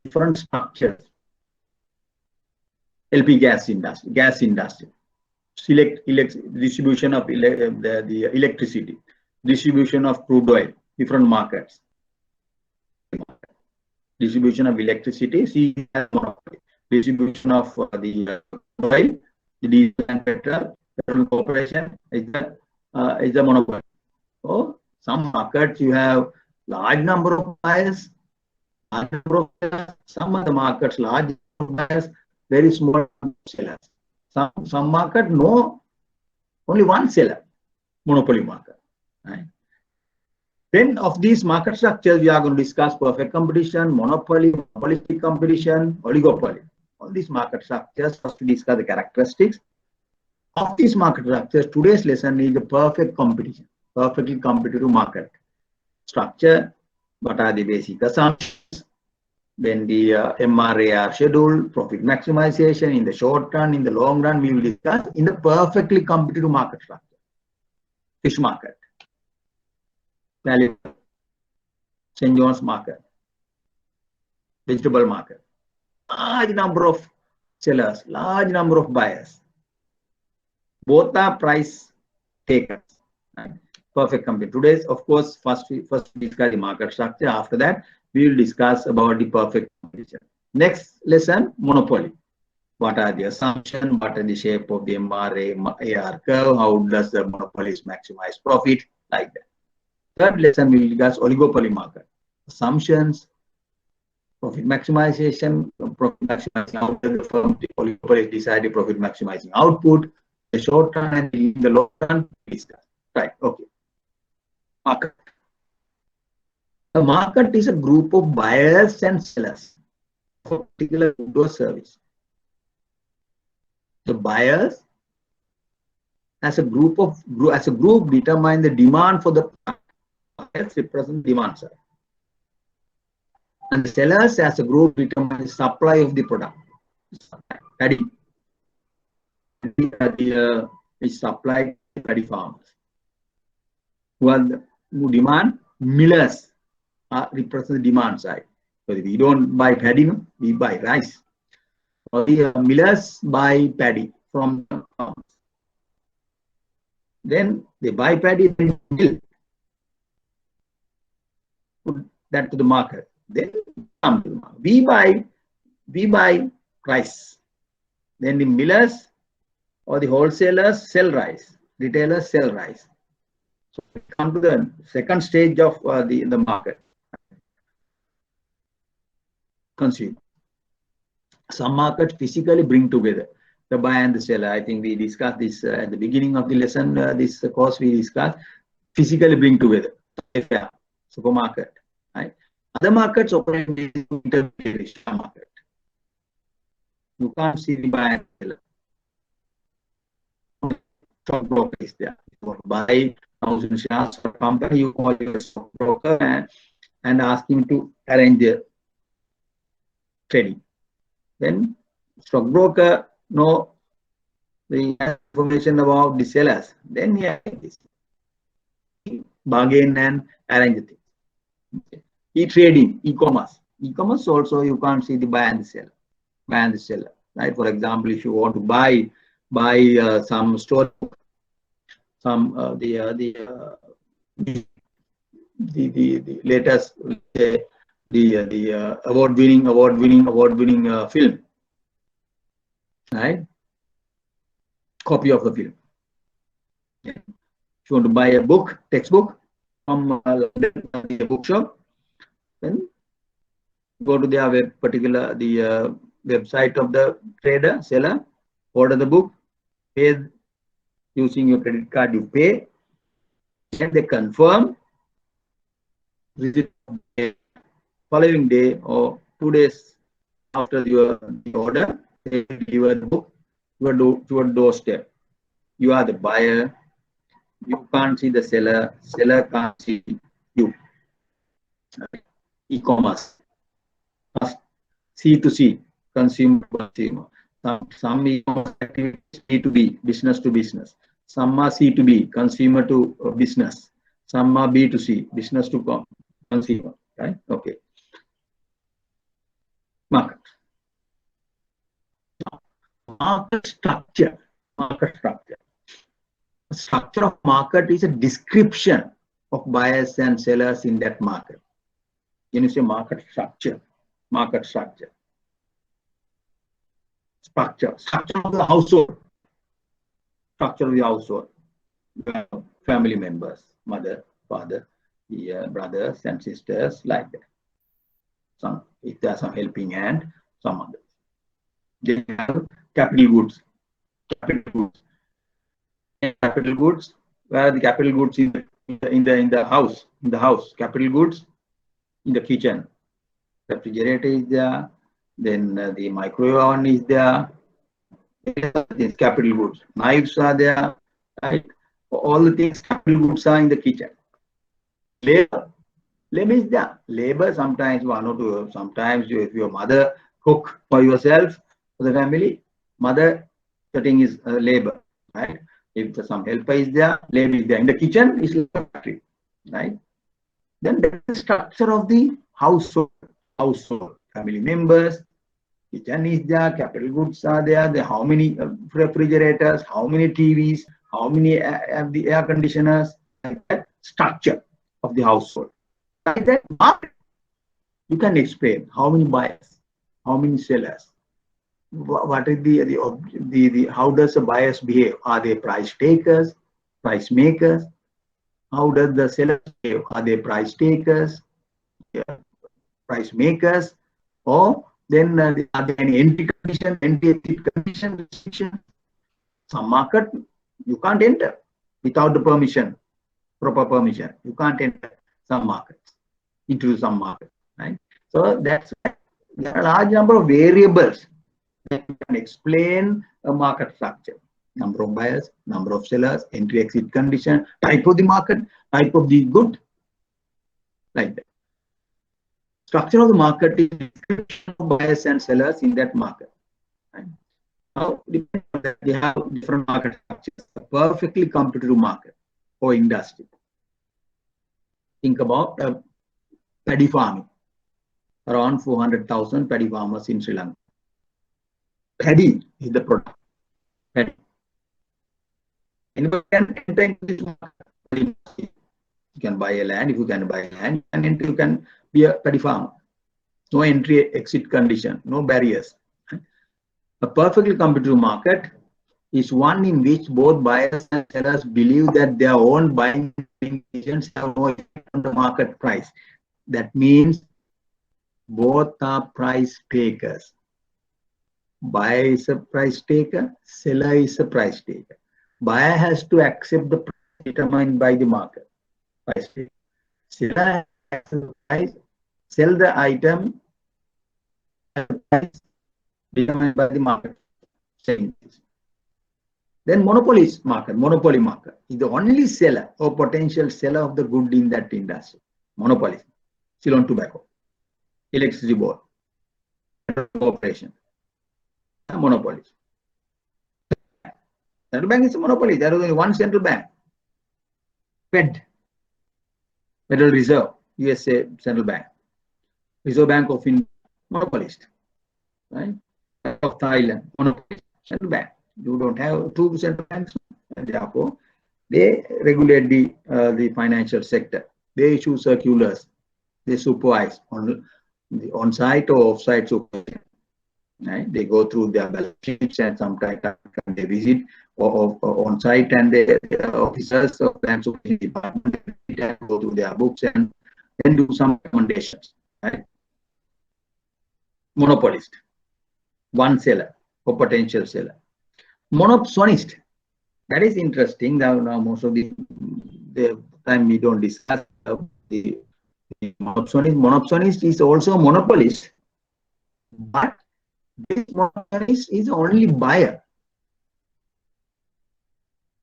different structures. LP gas industry, distribution of the electricity, distribution of crude oil, different markets. Distribution of electricity, distribution of the oil, the diesel and petrol corporation is the monopoly. So some markets you have large number of buyers, large number of sellers. Some of the markets large number of buyers, very small sellers. Some market no, only one seller, monopoly market. Right? Then of these market structures we are going to discuss perfect competition, monopoly, monopolistic competition, oligopoly. All these market structures, first we discuss the characteristics of these market structures. Today's lesson is the perfect competition, perfectly competitive market structure. What are the basic assumptions? Then the MRAR schedule, profit maximization in the short run, in the long run, we will discuss in the perfectly competitive market structure. Fish market, value, St. John's market, vegetable market. Large number of sellers, large number of buyers. Both are price takers. Right? Perfect company. Today's, of course, first we discuss the market structure. After that, we will discuss about the perfect competition. Next lesson, monopoly. What are the assumptions? What are the shape of the MRAR curve? How does the monopolist maximize profit? Like that. Third lesson, we will discuss oligopoly market. Assumptions, Profit maximization, out of the firm, the oligopoly decided profit maximizing output, the short run and the long run, right? Okay. Market. A market is a group of buyers and sellers for a particular good or service. The buyers as a group determine the demand for the product. Buyers represent demand side. And the sellers as a group determine the supply of the product. Paddy. Is supplied to paddy farmers. Who demand? Millers represent the demand side. So we don't buy paddy, no? We buy rice. Or the millers buy paddy from the farmers. Then they buy paddy and mill. Put that to the market. Then we buy rice. Then the millers or the wholesalers sell rice. Retailers sell rice. So we come to the second stage of the market. Consumer. Some markets physically bring together the buyer and the seller. I think we discussed this at the beginning of the lesson. This course we discussed physically bring together. Supermarket. Right? Other markets operate in intermediary market. You can't see the buyer and seller. Stockbroker is there. You want to buy 1,000 shares for a company, you call your stockbroker and ask him to arrange the trading. Then stockbroker know the information about the sellers. Then he bargain and arrange the things. E-trading, e-commerce. E-commerce also you can't see the buyer and the seller. Buyer and the seller. Right? For example, if you want to buy some store, some the latest the award-winning film, right? Copy of the film. If you want to buy a book, textbook from the bookshop, then go to their particular website of the trader, seller, order the book, pay using your credit card, you pay, and they confirm visit following day or 2 days after your order, they deliver the book to your doorstep. You are the buyer. You can't see the seller. Seller can't see you. E-commerce. C2C, consumer to consumer. Some e-commerce activities B2B, business to business. Some are C2B, consumer to business. Some are B2C, business to consumer. Right? Okay. Market. Market structure. Market structure. The structure of market is a description of buyers and sellers in that market. When you say market structure, market structure. Structure of the household. Structure of the household. Family members, mother, father, brothers and sisters, like that. Some, if there are some helping hand, some others. They have capital goods. Capital goods. Where are the capital goods in the house? In the house, capital goods in the kitchen. Refrigerator is there. Then the microwave oven is there. These capital goods. Knives are there. Right? All the things, capital goods are in the kitchen. Labor is there. Labor, sometimes one or two. Sometimes if your mother cook for yourself, for the family, mother cutting is labor. Right? If some helper is there, labor is there. In the kitchen is factory. Right? Then that's the structure of the household. Family members, kitchen is there, capital goods are there, how many refrigerators, how many TVs, how many the air conditioners, like that structure of the household. Like that market, you can explain how many buyers, how many sellers, what is the how does the buyers behave? Are they price takers, price makers? How does the sellers behave? Are they price takers, price makers? Or then are there any entry condition, entry exit condition, restriction? Some market you can't enter without the permission, proper permission. You can't enter some markets, into some market, right? So that's why there are a large number of variables that can explain a market structure. Number of buyers, number of sellers, entry exit condition, type of the market, type of the good, like that. Structure of the market is description of buyers and sellers in that market. Right? Now, depending on that, we have different market structures, a perfectly competitive market or industry. Think about paddy farming. Around 400,000 paddy farmers in Sri Lanka. Paddy is the product. Paddy. Anybody can enter into this market. You can buy a land. If you can buy land, you can enter, you can be a paddy farmer. No entry exit condition, no barriers. A perfectly competitive market is one in which both buyers and sellers believe that their own buying decisions have no effect on the market price. That means both are price takers. Buyer is a price taker, seller is a price taker. Buyer has to accept the price determined by the market. Price taker. Seller has to price, sell the item at the price determined by the market. Then monopoly market is the only seller or potential seller of the good in that industry. Monopoly, Ceylon Tobacco, Electricity Board, Corporation, monopoly. Central bank is a monopoly. There is only one central bank. Fed, Federal Reserve, USA Central Bank, Reserve Bank of India, monopolist, right? Of Thailand, monopolist, central bank. You don't have two central banks, and therefore they regulate the financial sector. They issue circulars. They supervise on-site or off-site supervision. Right? They go through their balance sheets, and sometimes they visit or on-site, and the officers of bank supervision department go through their books and then do some recommendations. Right? Monopolist, one seller or potential seller. Monopsonist, that is interesting. Now most of the time we don't discuss the monopsonist. Monopsonist is also a monopolist, but this monopolist is the only buyer.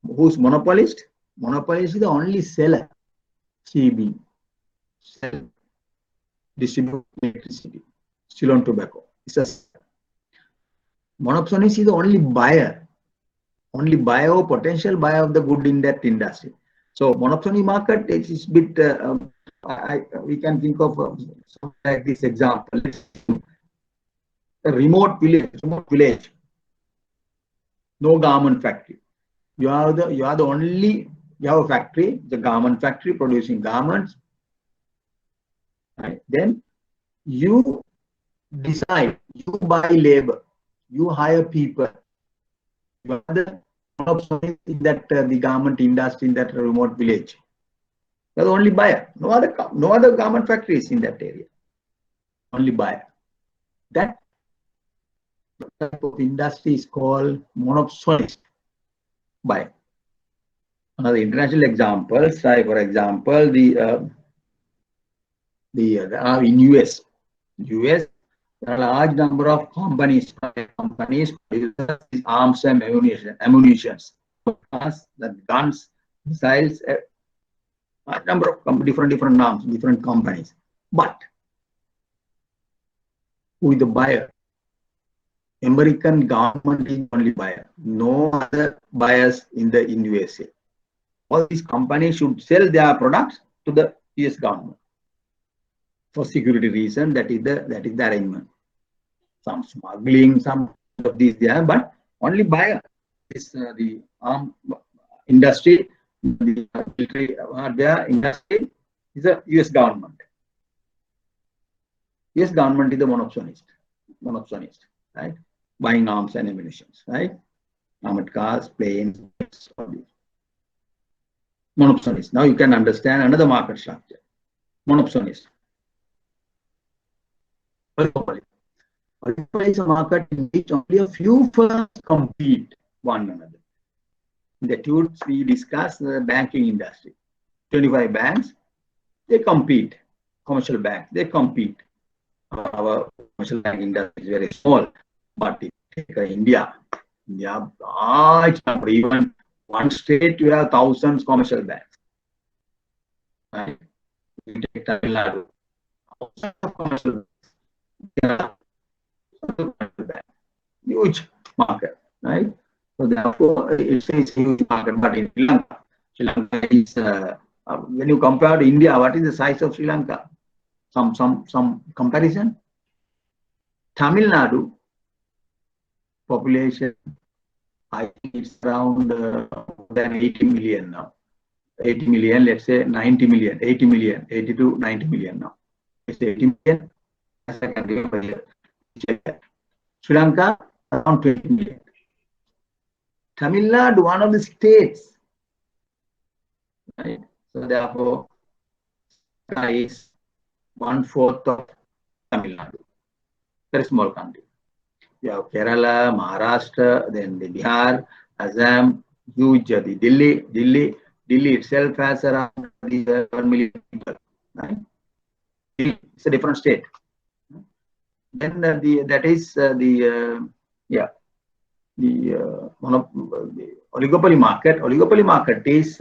Who's monopolist? Monopolist is the only seller. CB, sell, distribute electricity, Ceylon Tobacco. It's a monopsonist is the only buyer. Only buyer or potential buyer of the good in that industry. So monopsony market is a bit, we can think of something like this example. A remote village, no garment factory. You have a factory, the garment factory producing garments. Right? Then you decide, you buy labor, you hire people. You are the monopsony in that the garment industry in that remote village. You are the only buyer. No other garment factories in that area. Only buyer. That type of industry is called monopsonist buyer. Another international examples, for example, in US, there are a large number of companies produce arms and ammunition, guns, missiles, a number of different arms, different companies. But who is the buyer? American government is only buyer. No other buyers in USA. All these companies should sell their products to the US government. For security reason, that is the arrangement. Some smuggling, some of these there, but only buyer is the arm industry, the military their industry is the US government. US government is the monopsonist, right? Buying arms and ammunition, right? Armored cars, planes, all these. Monopsonist. Now you can understand another market structure. Monopsonist. Oligopoly is a market in which only a few firms compete one another. In the tunes we discuss the banking industry. 25 banks, they compete. Commercial banks, they compete. Our commercial bank industry is very small, but if you take India, large number, even one state you have thousands commercial banks. Right? You take Tamil Nadu, thousands of commercial banks. Huge market, right? So therefore, it's a huge market. But in Sri Lanka is when you compare to India, what is the size of Sri Lanka? Some comparison. Tamil Nadu population, I think it's around more than 80 million now. 80 million, let's say 90 million, 80 million, 80 to 90 million now. It's 80 million, as I can remember here. Sri Lanka, around 20 million. Tamil Nadu, one of the states. Right? So therefore, is 1/4 of Tamil Nadu. Very small country. You have Kerala, Maharashtra, then the Bihar, Assam, huge. The Delhi itself has around 1 million people. Right? It's a different state. Then one of the oligopoly market. Oligopoly market is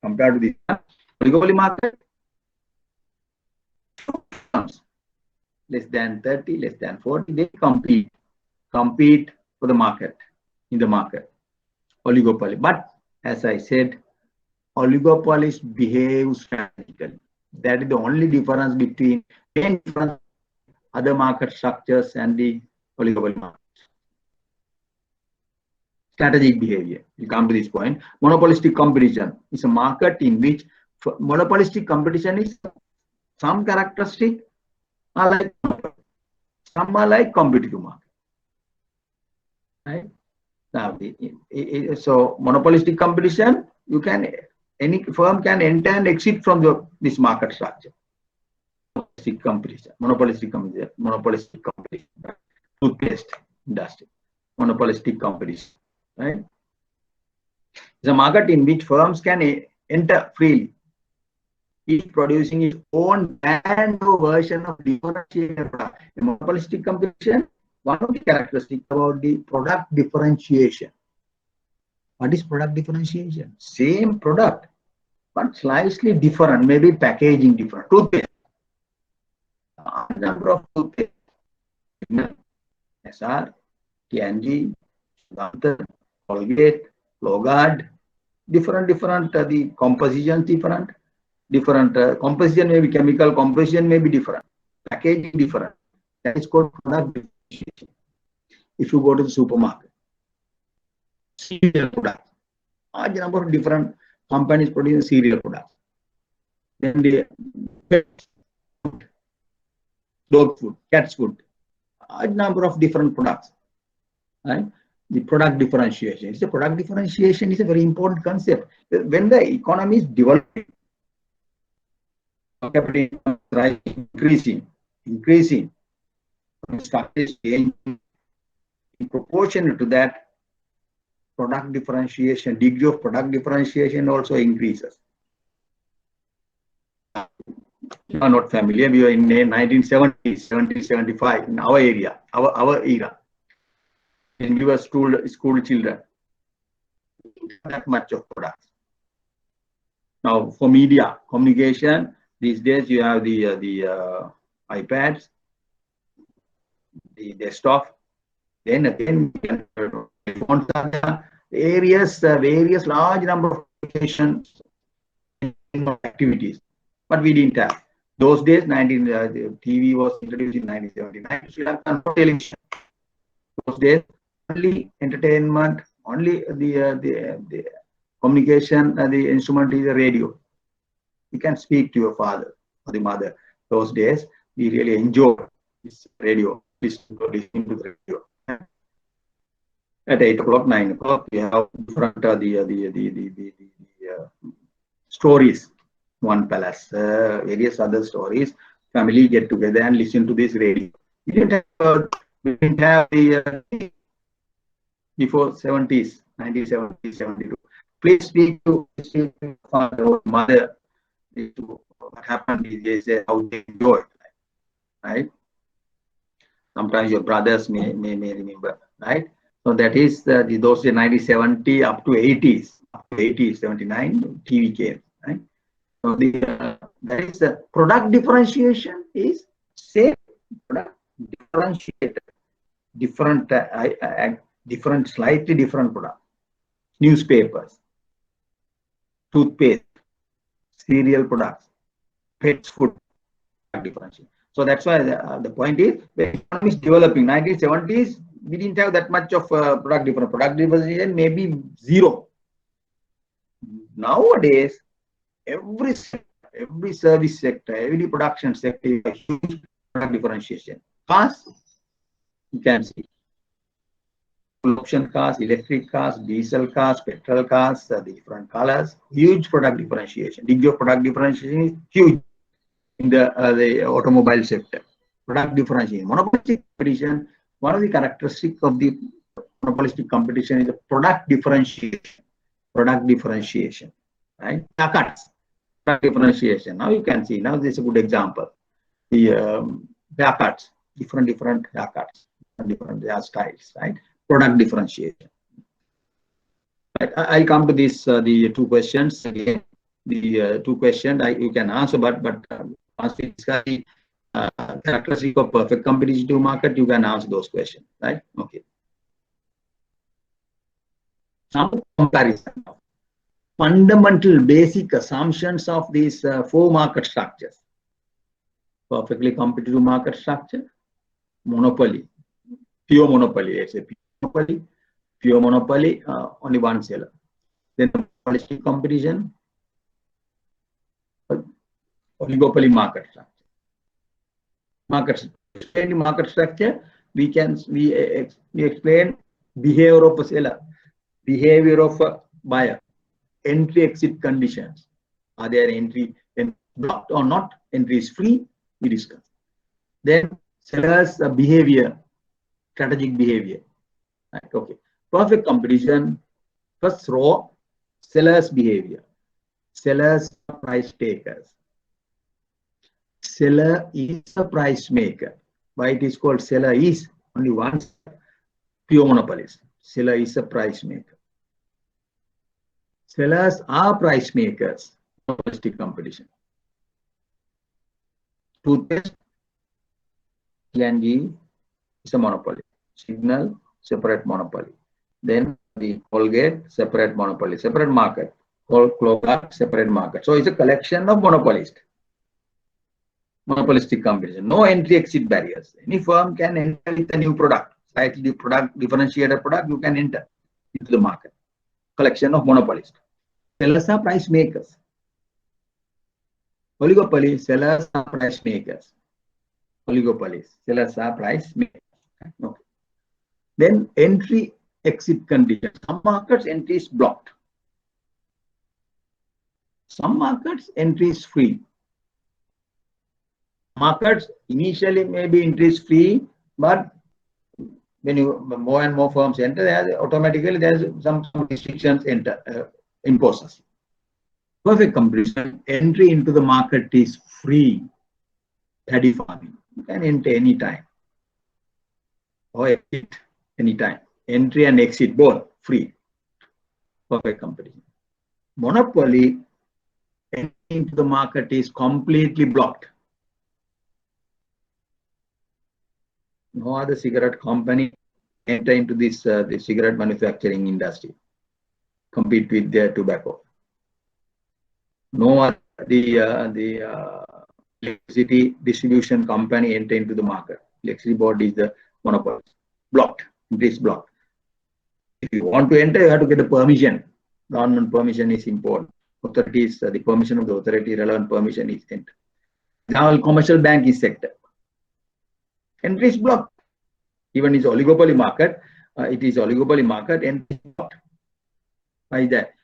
compared to the oligopoly market. Less than 30, less than 40, they compete for the market, in the market. Oligopoly. But as I said, oligopolies behave strategically. That is the only difference between other market structures and the oligopoly market. Strategic behavior. You come to this point. Monopolistic competition is a market in which monopolistic competition is some characteristic are like some are like competitive market. Right? Now, so monopolistic competition, any firm can enter and exit from this market structure. Monopolistic competition. Toothpaste industry. Monopolistic competition. Right? It's a market in which firms can enter freely, each producing its own brand or version of differentiated product. In monopolistic competition, one of the characteristics about the product differentiation. What is product differentiation? Same product, but slightly different, maybe packaging different. Toothpaste. Number of toothpaste. SR, TNG, Colgate, Logard, different, the composition different, composition may be chemical, composition may be different, packaging different. That is called product differentiation. If you go to the supermarket, cereal products, large number of different companies producing cereal products. Then the dog food, cat's food, large number of different products. Right? The product differentiation. The product differentiation is a very important concept. When the economy is developing, capital income is increasing, structure is changing. In proportion to that, product differentiation, degree of product differentiation also increases. You are not familiar. We are in 1970s, 1775 in our area, our era. When we were school children, that much of products. Now for media communication, these days you have the iPads, the desktop, then again phones are there, various large number of applications activities, but we didn't have. Those days, TV was introduced in 1979. Sri Lanka television. Those days, only entertainment, only the communication, the instrument is a radio. You can speak to your father or the mother. Those days, we really enjoyed this radio, listening to the radio. At 8 o'clock, 9 o'clock, we have different stories. One palace, various other stories. Family get together and listen to this radio. We didn't have the before 70s, 1970s, 72. Please speak to your mother. What happened is they say how they enjoy it, right? Sometimes your brothers may remember, right? So that is those 1970 up to 80s, 79 TV came, right? So that is the product differentiation is same product differentiated, different, slightly different product. Newspapers, toothpaste, cereal products, pets food, differentiation. So that's why the point is, the economy is developing. 1970s, we didn't have that much of product differentiation. Product differentiation may be zero. Nowadays, every service sector, every production sector, is a huge product differentiation. Cars, you can see. Option cars, electric cars, diesel cars, petrol cars, the different colors, huge product differentiation. Degree of product differentiation is huge in the automobile sector. Product differentiation. Monopolistic competition, one of the characteristics of the monopolistic competition is the product differentiation. Product differentiation, right? Haircuts, product differentiation. Now you can see, now this is a good example. The haircuts, different haircuts, different hairstyles, right? Product differentiation. Right. I'll come to this, the two questions again. The two questions you can answer, but once we discuss the characteristic of perfect competitive market, you can answer those questions, right? Okay. Some comparison of fundamental basic assumptions of these four market structures. Perfectly competitive market structure, monopoly, pure monopoly, let's say pure monopoly, only one seller. Then monopolistic competition, oligopoly market structure. Market structure, we explain behavior of a seller, behavior of a buyer, entry exit conditions. Are there entry blocked or not? Entry is free, we discuss. Then sellers behavior, strategic behavior. Right, okay. Perfect competition, first row, sellers behavior. Sellers are price takers. Seller is a price maker. Why it is called seller is only one, pure monopolist. Seller is a price maker. Sellers are price makers. Monopolistic competition. Toothpaste, P&G is a monopoly. Signal, separate monopoly. Then the Colgate, separate monopoly, separate market. Clover, separate market. So it's a collection of monopolists. Monopolistic competition. No entry exit barriers. Any firm can enter with a new product, slightly differentiated product, you can enter into the market. Collection of monopolists. Sellers are price makers. Oligopoly, sellers are price makers. Oligopolies, sellers are price makers. Okay. Then entry exit conditions. Some markets entry is blocked. Some markets entry is free. Markets initially maybe entry is free, but when more and more firms enter, automatically there's some restrictions imposes. Perfect competition, entry into the market is free. Paddy farming, you can enter anytime or exit anytime. Entry and exit both free. Perfect competition. Monopoly, entry into the market is completely blocked. No other cigarette company enter into this the cigarette manufacturing industry, compete with their tobacco. No other electricity distribution company enter into the market. Electricity board is the monopoly. Blocked. It is blocked. If you want to enter, you have to get a permission. Government permission is important. Authorities, the permission of the authority, relevant permission is entered. Now, commercial banking sector. Entry is blocked. Even it's oligopoly market, it is oligopoly market and blocked. Why is that?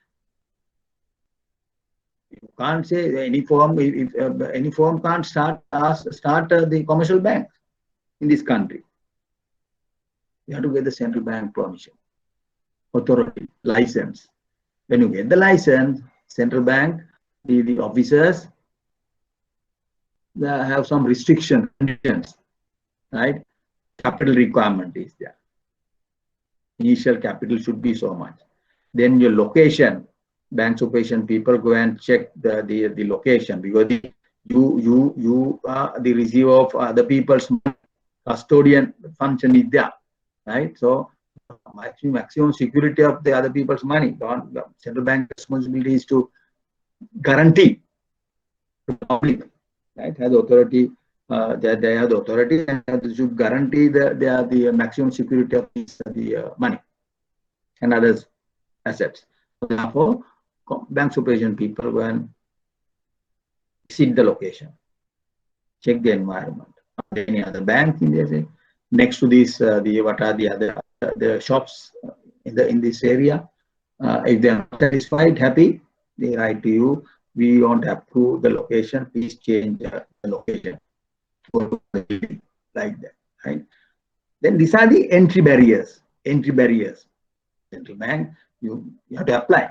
You can't say any firm, if any firm can't start the commercial bank. in this country. You have to get the central bank permission, authority, license. When you get the license, central bank, the officers, they have some restriction conditions, right? Capital requirement is there. Initial capital should be so much. Then your location, bank supervision people go and check the location, because you are the receiver of other people's money. Custodian function is there, right? So maximum security of the other people's money. The central bank responsibility is to guarantee to the public, right? Has authority. They have the authority and they should guarantee the maximum security of the money and others assets. Therefore, bank supervision people go and visit the location, check the environment. Are there any other bank in there? Next to this, what are the other shops in this area? If they are not satisfied, happy, they write to you. We don't approve the location. Please change the location. Like that, right? Then these are the entry barriers. Entry barriers. Central bank, you have to apply.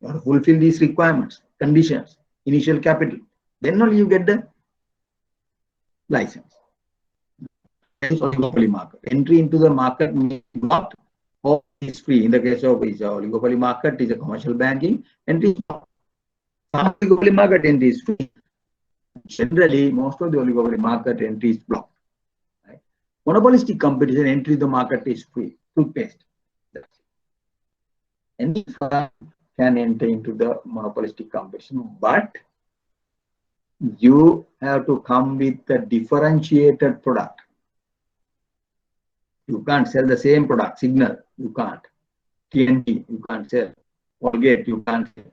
You have to fulfill these requirements, conditions, initial capital. Then only you get the license. Oligopoly market. Entry into the market means not all is free. In the case of oligopoly market, is a commercial banking. Entry is not. Some oligopoly market entry is free. Generally, most of the oligopoly market entry is blocked. Right? Monopolistic competition entry the market is free. Toothpaste. Any firm can enter into the monopolistic competition, but you have to come with a differentiated product. You can't sell the same product. Signal, you can't. TNT, you can't sell. Colgate, you can't sell.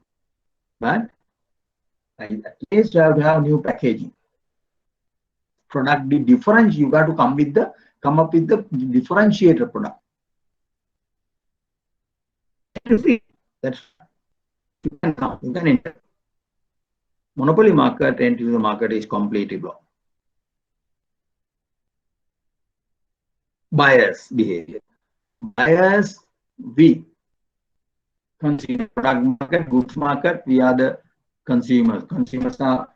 But at least you have to have new packaging. Product the difference, you got to come up with the differentiated product. That's you can enter. Monopoly market, entry to the market is completely blocked. Buyers behavior. Buyers, we consumer product market, goods market, we are the consumers. Consumers are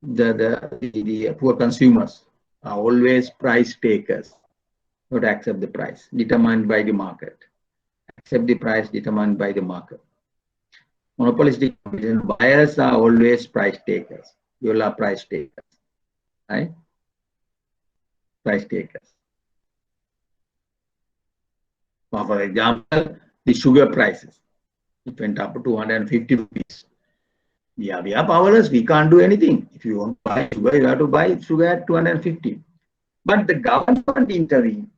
the poor consumers are always price takers. Not accept the price determined by the market. Accept the price determined by the market. Monopolistic competition, buyers are always price takers. You all are price takers, right? Price takers. For example, the sugar prices. It went up to 250 rupees. We are powerless. We can't do anything. If you want to buy sugar, you have to buy sugar at 250. But the government intervened.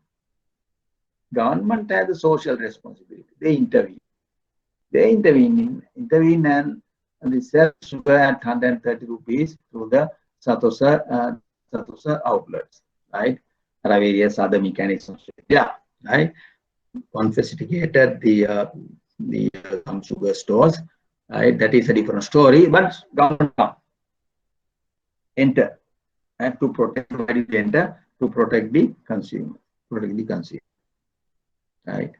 Government has a social responsibility. They intervene. They intervene and they sell sugar at 130 rupees through the Satosa outlets, right? There are various other mechanisms. Yeah, right. Confiscated the some sugar stores, right? That is a different story. But government enter and to protect the consumer, right?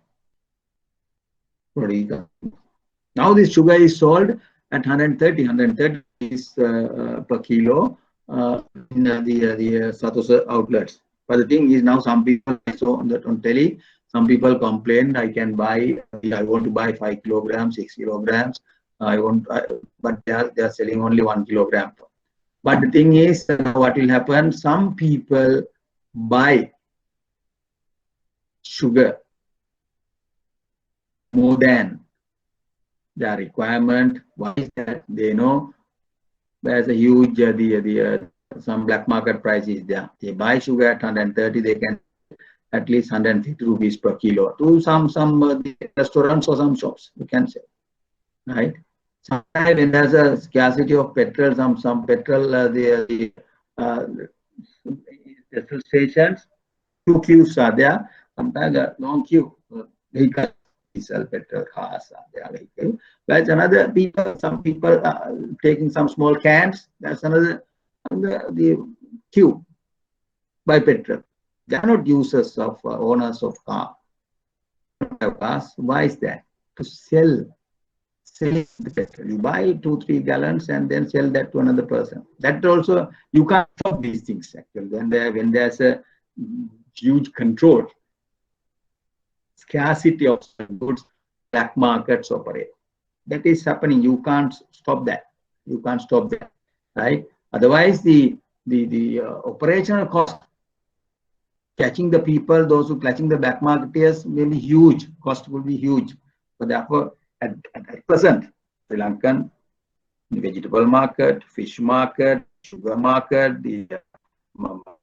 Now this sugar is sold at 130 is per kilo in the Satosa outlets. But the thing is now some people I saw on telly, some people complain I want to buy 5 kilograms, 6 kilograms. But they are selling only 1 kilogram. But the thing is, what will happen? Some people buy sugar more than their requirement. Why is that? They know there's a huge some black market price is there. They buy sugar at 130, they can at least 150 rupees per kilo to some restaurants or some shops. You can say, right? Sometimes when there's a scarcity of petrol, some petrol the petrol stations, 2 queues are there. Sometimes a long queue. Vehicles sell petrol, cars are there. Vehicle. Whereas some people are taking some small cans. That's another the queue. buy petrol. They are not users of owners of cars. Why is that? To sell the petrol. You buy 2-3 gallons and then sell that to another person. That also, you can't stop these things actually. When there's a huge control, scarcity of goods, black markets operate. That is happening. You can't stop that. You can't stop that, right? Otherwise, the operational cost, catching the people, those who catching the black marketers will be huge. Cost will be huge. So therefore, at present, Sri Lankan, the vegetable market, fish market, sugar market,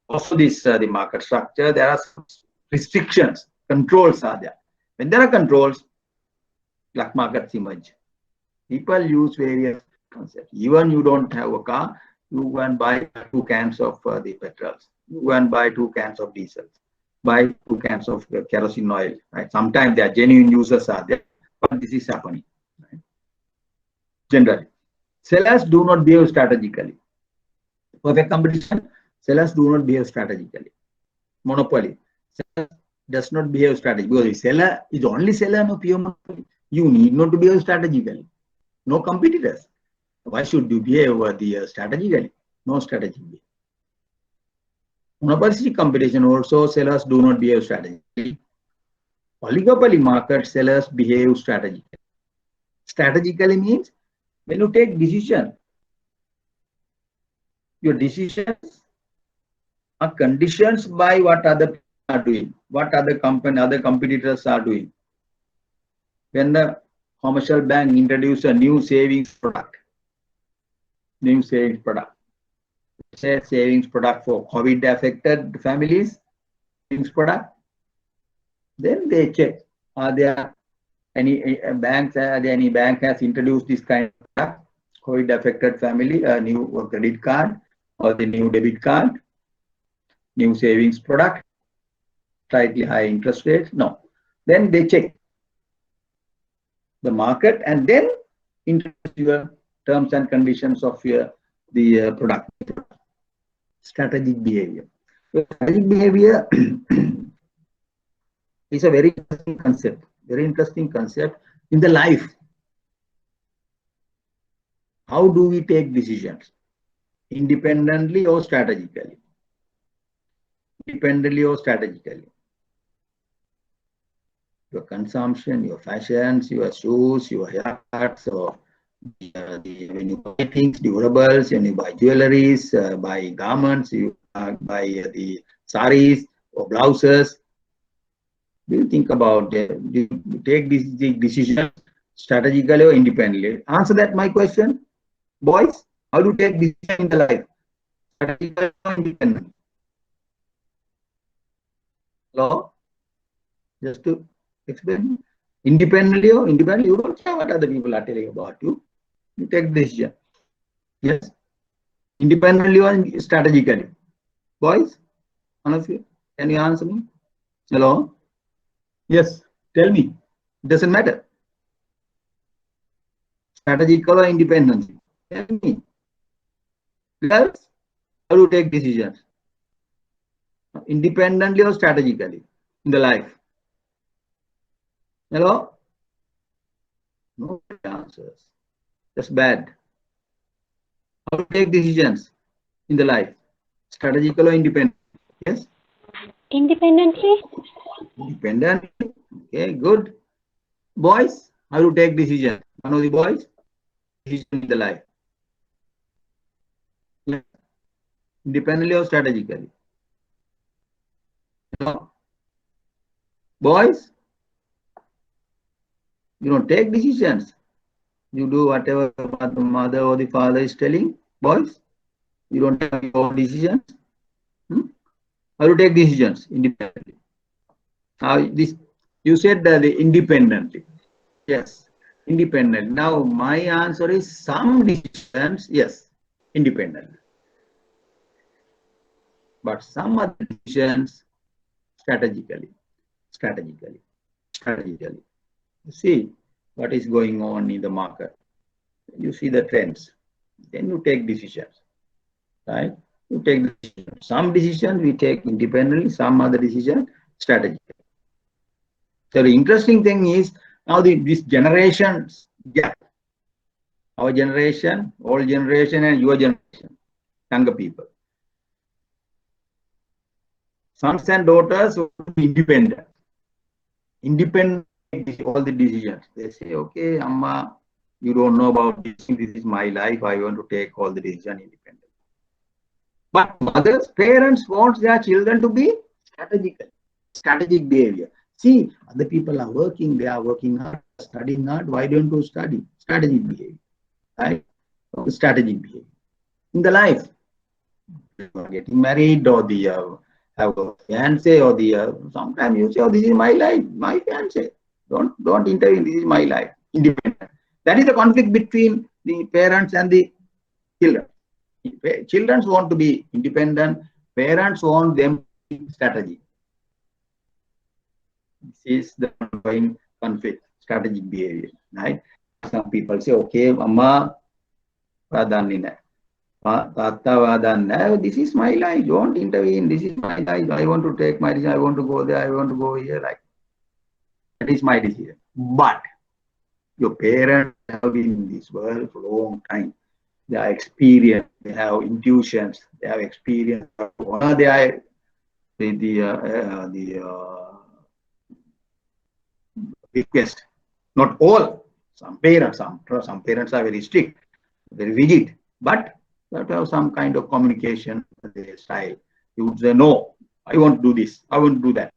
also this the market structure, there are some restrictions, controls are there. When there are controls, black markets emerge. People use various concepts. Even you don't have a car, you go and buy 2 cans of the petrols. You go and buy 2 cans of diesel. Buy 2 cans of kerosene oil. Right? Sometimes there are genuine users are there, but this is happening. Right? Generally, sellers do not behave strategically. Perfect competition, sellers do not behave strategically. Monopoly, seller does not behave strategically. Because the seller is only seller, no pure monopoly. You need not to behave strategically. No competitors. Why should you behave strategically? No strategy. Monopolistic competition also, sellers do not behave strategically. Oligopoly market, sellers behave strategically. Strategically means when you take decision, your decisions are conditioned by what other people are doing, what other competitors are doing. When the commercial bank introduce a new savings product, say savings product for COVID affected families, savings product, then they check, are there any bank has introduced this kind of product, COVID affected family, a new credit card or the new debit card, new savings product, slightly high interest rate? No. Then they check the market and then introduce your terms and conditions of the product. Strategic behavior. So strategic behavior is a very interesting concept in the life. How do we take decisions? Independently or strategically? Independently or strategically? Your consumption, your fashions, your shoes, your haircuts, or when you buy things, durables, when you buy jewelries, buy garments, you buy the saris or blouses. Do you think about do you take this decision strategically or independently? Answer that my question, boys. How do you take decision in the life? Strategically or independently? Hello? Just to explain. Independently or independently, you don't care what other people are telling about you. You take decision. Yes. Independently or strategically? Boys, one of you, can you answer me? Hello? Yes, tell me. It doesn't matter. Strategical or independent? Tell me. Girls, how do you take decisions? Independently or strategically in the life? Hello? No answers. That's bad. How to take decisions in the life? Strategical or independent? Yes? Independently. Independent. Okay, good. Boys, how to take decisions? One of the boys? Decision in the life. Independently or strategically? No. Boys, you don't take decisions. You do whatever the mother or the father is telling. Boys, you don't take your decisions. How to take decisions independently? You said that independently. Yes, independent. Now my answer is some decisions, yes, independently. But some other decisions strategically. You see what is going on in the market. You see the trends. Then you take decisions, right? you take the decision. Some decisions we take independently, some other decisions strategically. So the interesting thing is now this generations gap. Our generation, old generation, and your generation, younger people. Sons and daughters will be independent. Independent all the decisions. They say, okay, Amma, you don't know about this. This is my life. I want to take all the decisions independently. But mothers, parents want their children to be strategic behavior. See, other people are working, they are working hard, studying hard. Why don't you study? Strategic behavior, right? Strategic behavior. In the life, getting married or the have a fiance or the sometimes you say, oh, this is my life, my fiance. Don't intervene, this is my life. Independent. That is the conflict between the parents and the children. Children want to be independent, parents want them to be strategic. This is the ongoing conflict, strategic behavior, right? Some people say, okay, Amma, this is my life, don't intervene, this is my life, I want to take my decision, I want to go there, I want to go here, like that is my decision. But your parents have been in this world for a long time. They are experienced, they have intuitions, they have experience. They are the request. Not all. Some parents are very strict, very rigid, but they have to have some kind of communication style. You would say, no, I won't do this, I won't do that.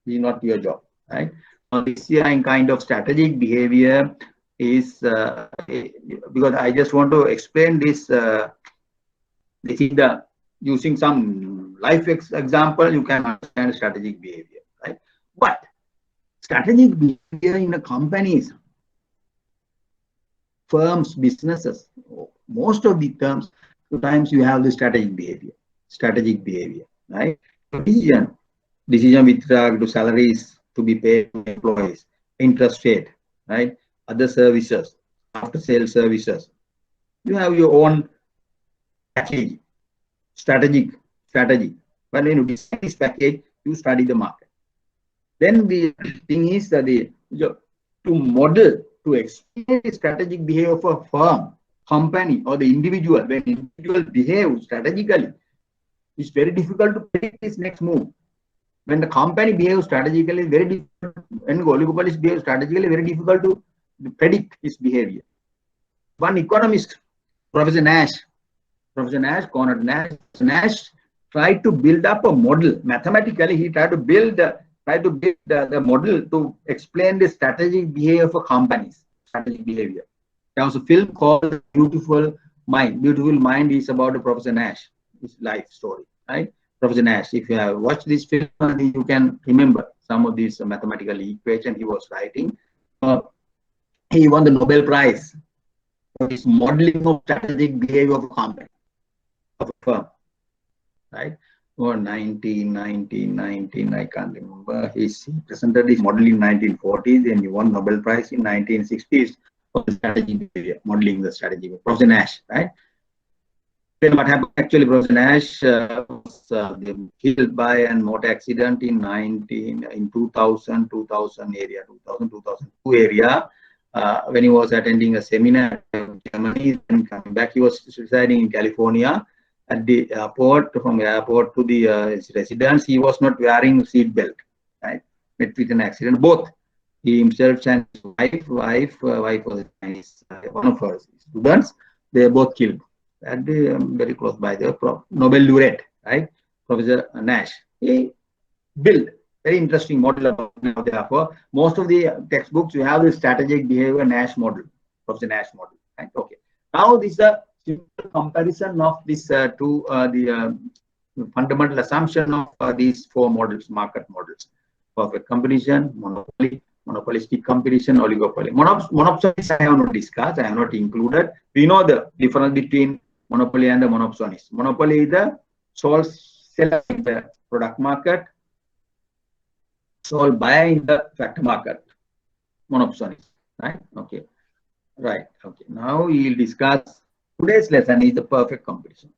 This is not your job, right? Now, this kind of strategic behavior is because I just want to explain this. This is the using some life example, you can understand strategic behavior, right? But strategic behavior in the companies, firms, businesses, most of the times you have the strategic behavior, right? Decision with regard to salaries to be paid to employees, interest rate, right? Other services, after sales services. You have your own package, strategy. When you decide this package, you study the market. Then the thing is that to explain the strategic behavior of a firm, company, or the individual, when individual behave strategically, it's very difficult to predict his next move. When the company behaves strategically, very difficult. When oligopolist behave strategically, very difficult to predict his behavior. One economist, Professor Nash, Conrad Nash tried to build up a model. Mathematically, he tried to build the model to explain the strategic behavior for companies. Strategic behavior. There was a film called Beautiful Mind. Beautiful Mind is about Professor Nash, his life story, right? Professor Nash, if you have watched this film, you can remember some of these mathematical equations he was writing. He won the Nobel Prize for his modeling of strategic behavior of a company, of a firm, right? Or 1919, I can't remember. He presented his model in 1940s and he won Nobel Prize in 1960s for the strategic behavior, modeling the strategy. Professor Nash, right? Then what happened actually, Professor Nash was killed by a motor accident in 2000 area, 2002 area, when he was attending a seminar in Germany. Then coming back, he was residing in California. At the airport, from the airport to the his residence, he was not wearing seat belt, right? Met with an accident. Both he himself and his wife was one of her students. They both killed. And very close by the Nobel laureate, right? Professor Nash. He built very interesting model about now. Therefore, most of the textbooks you have the strategic behavior Nash model, Professor Nash model, right? Okay. Now this is a simple comparison of this to the fundamental assumption of these four models, market models: perfect competition, monopoly, monopolistic competition, oligopoly. Monopolies I have not discussed, I have not included. We know the difference between monopoly and the monopsonist. Monopoly is the sole seller in the product market, sole buyer in the factor market. Monopsonist, right? Okay, right. Okay. Now we will discuss today's lesson is the perfect competition.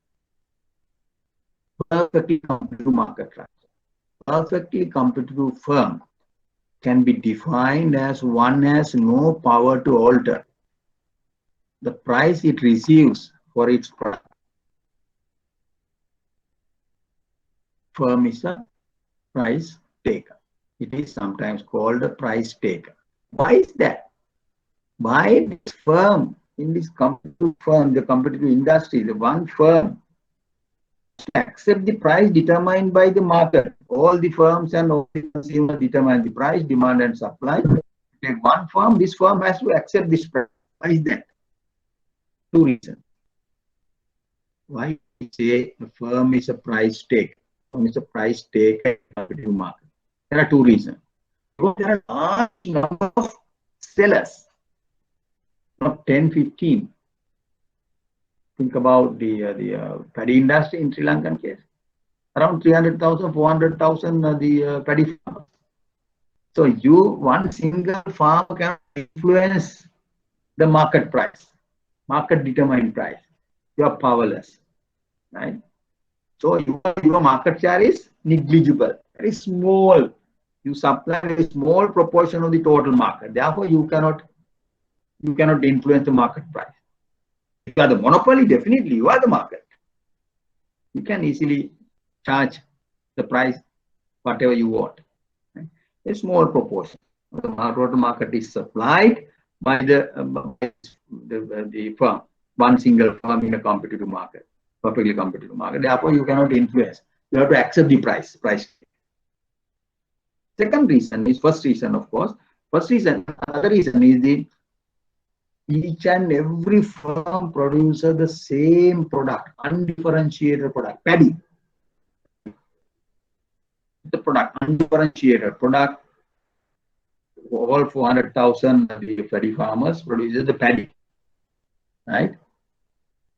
Perfectly competitive market structure. Perfectly competitive firm can be defined as one has no power to alter the price it receives for its product. Firm is a price taker. It is sometimes called a price taker. Why is that? Why this firm, in this competitive firm, the competitive industry, the one firm accept the price determined by the market. All the firms and all the consumers determine the price, demand and supply. Take one firm, this firm has to accept this price. Why is that? Two reasons. Why we say a firm is a price taker? Firm is a price taker in the competitive market. There are two reasons. Because there are a large number of sellers, not 10, 15. Think about the paddy industry in Sri Lankan case. Around 300,000, 400,000 the paddy farmers. So one single farmer can influence the market price, market determined price. You are powerless, right? So your market share is negligible, very small. You supply a small proportion of the total market. Therefore, you cannot influence the market price. If you are the monopoly, definitely you are the market. You can easily charge the price whatever you want. Right? A small proportion of the total market is supplied by the firm, one single firm in a competitive market, perfectly competitive market. Therefore, you cannot influence. You have to accept the price. Second reason is, first reason, of course. First reason, another reason is the each and every firm produces the same product, undifferentiated product, paddy. The product, undifferentiated product, all 400,000 paddy farmers produces the paddy, right?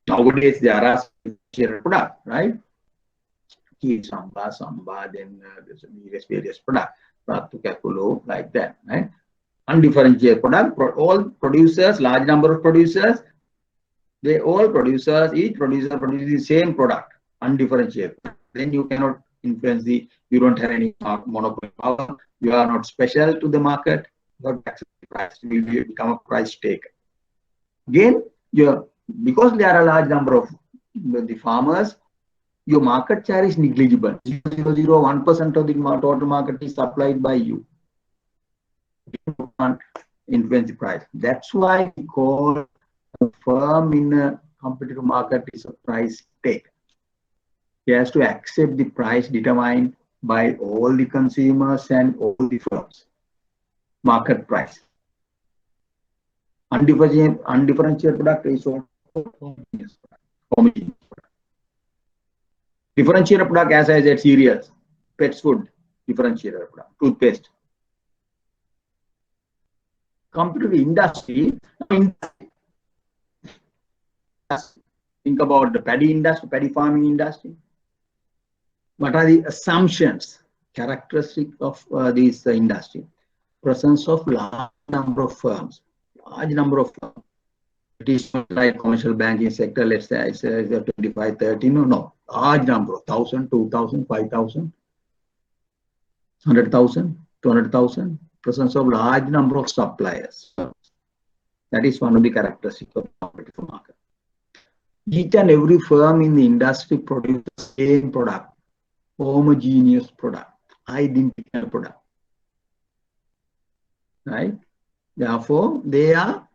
Nowadays, there are differentiated product, right? Samba, then there's various product, Ratu Kakulo, like that, right? Undifferentiated product, all producers, large number of producers, each producer produces the same product, undifferentiated. Then you cannot influence you don't have any monopoly power, you are not special to the market, you have to accept the price, you will become a price taker. Again, because there are a large number of the farmers, your market share is negligible. 0.001% of the total market is supplied by you. You can't influence the price. That's why we call a firm in a competitive market is a price taker. He has to accept the price determined by all the consumers and all the firms. Market price. Undifferentiated product is also homogeneous product. Differentiated product, as I said, cereals, pets food, differentiated product, toothpaste. Competitive industry, think about the paddy industry, paddy farming industry. What are the assumptions, characteristic of this industry? Presence of large number of firms, It is not like commercial banking sector, let's say, 25, 30, no, large number of 1,000, 2,000, 5,000, 100,000, 200,000, presence of large number of suppliers. That is one of the characteristics of the competitive market. Each and every firm in the industry produces the same product, homogeneous product, identical product, right? Therefore, they are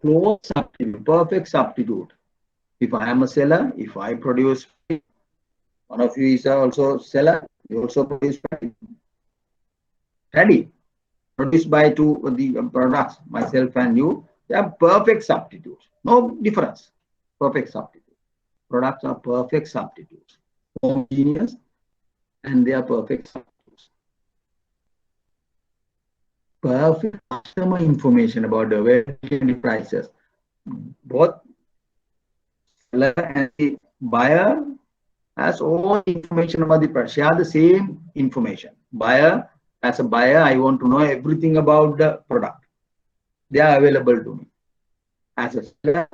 close substitute, perfect substitute. If I am a seller, if I produce, one of you is also seller, you also produce paddy, produced by two of the products, myself and you, they are perfect substitutes. No difference. Perfect substitute. Products are perfect substitutes. Homogeneous, and they are perfect substitutes. Perfect customer information about the availability and the prices. Both seller and the buyer has all information about the price. Share the same information. Buyer, as a buyer, I want to know everything about the product. They are available to me. As a seller,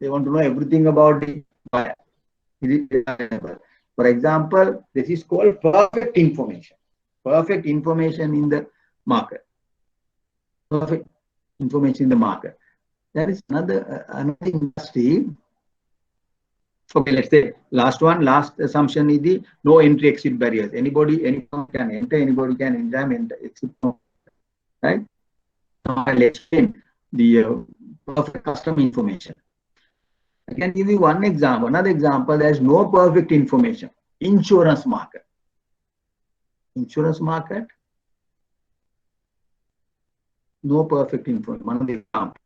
they want to know everything about the buyer. It is available. For example, this is called perfect information. Perfect information in the market. Perfect information in the market. There is another industry. Okay, let's say last assumption is the no entry exit barriers. Anyone can enter, anybody can enter, exit. Right? Now I'll explain the perfect customer information. I can give you one example. Another example, there is no perfect information. Insurance market. Insurance market, no perfect information. One of the examples,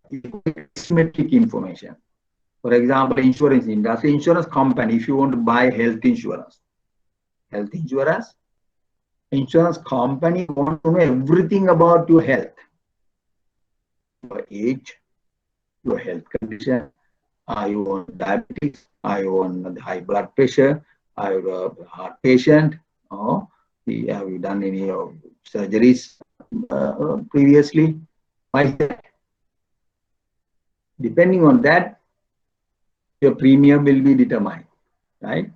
asymmetric information. For example, insurance industry, insurance company, if you want to buy health insurance, insurance company wants to know everything about your health, your age, your health condition. Are you on diabetes? Are you on high blood pressure? Are you a heart patient? Or have you done any surgeries previously? Why is that? Depending on that, your premium will be determined, right?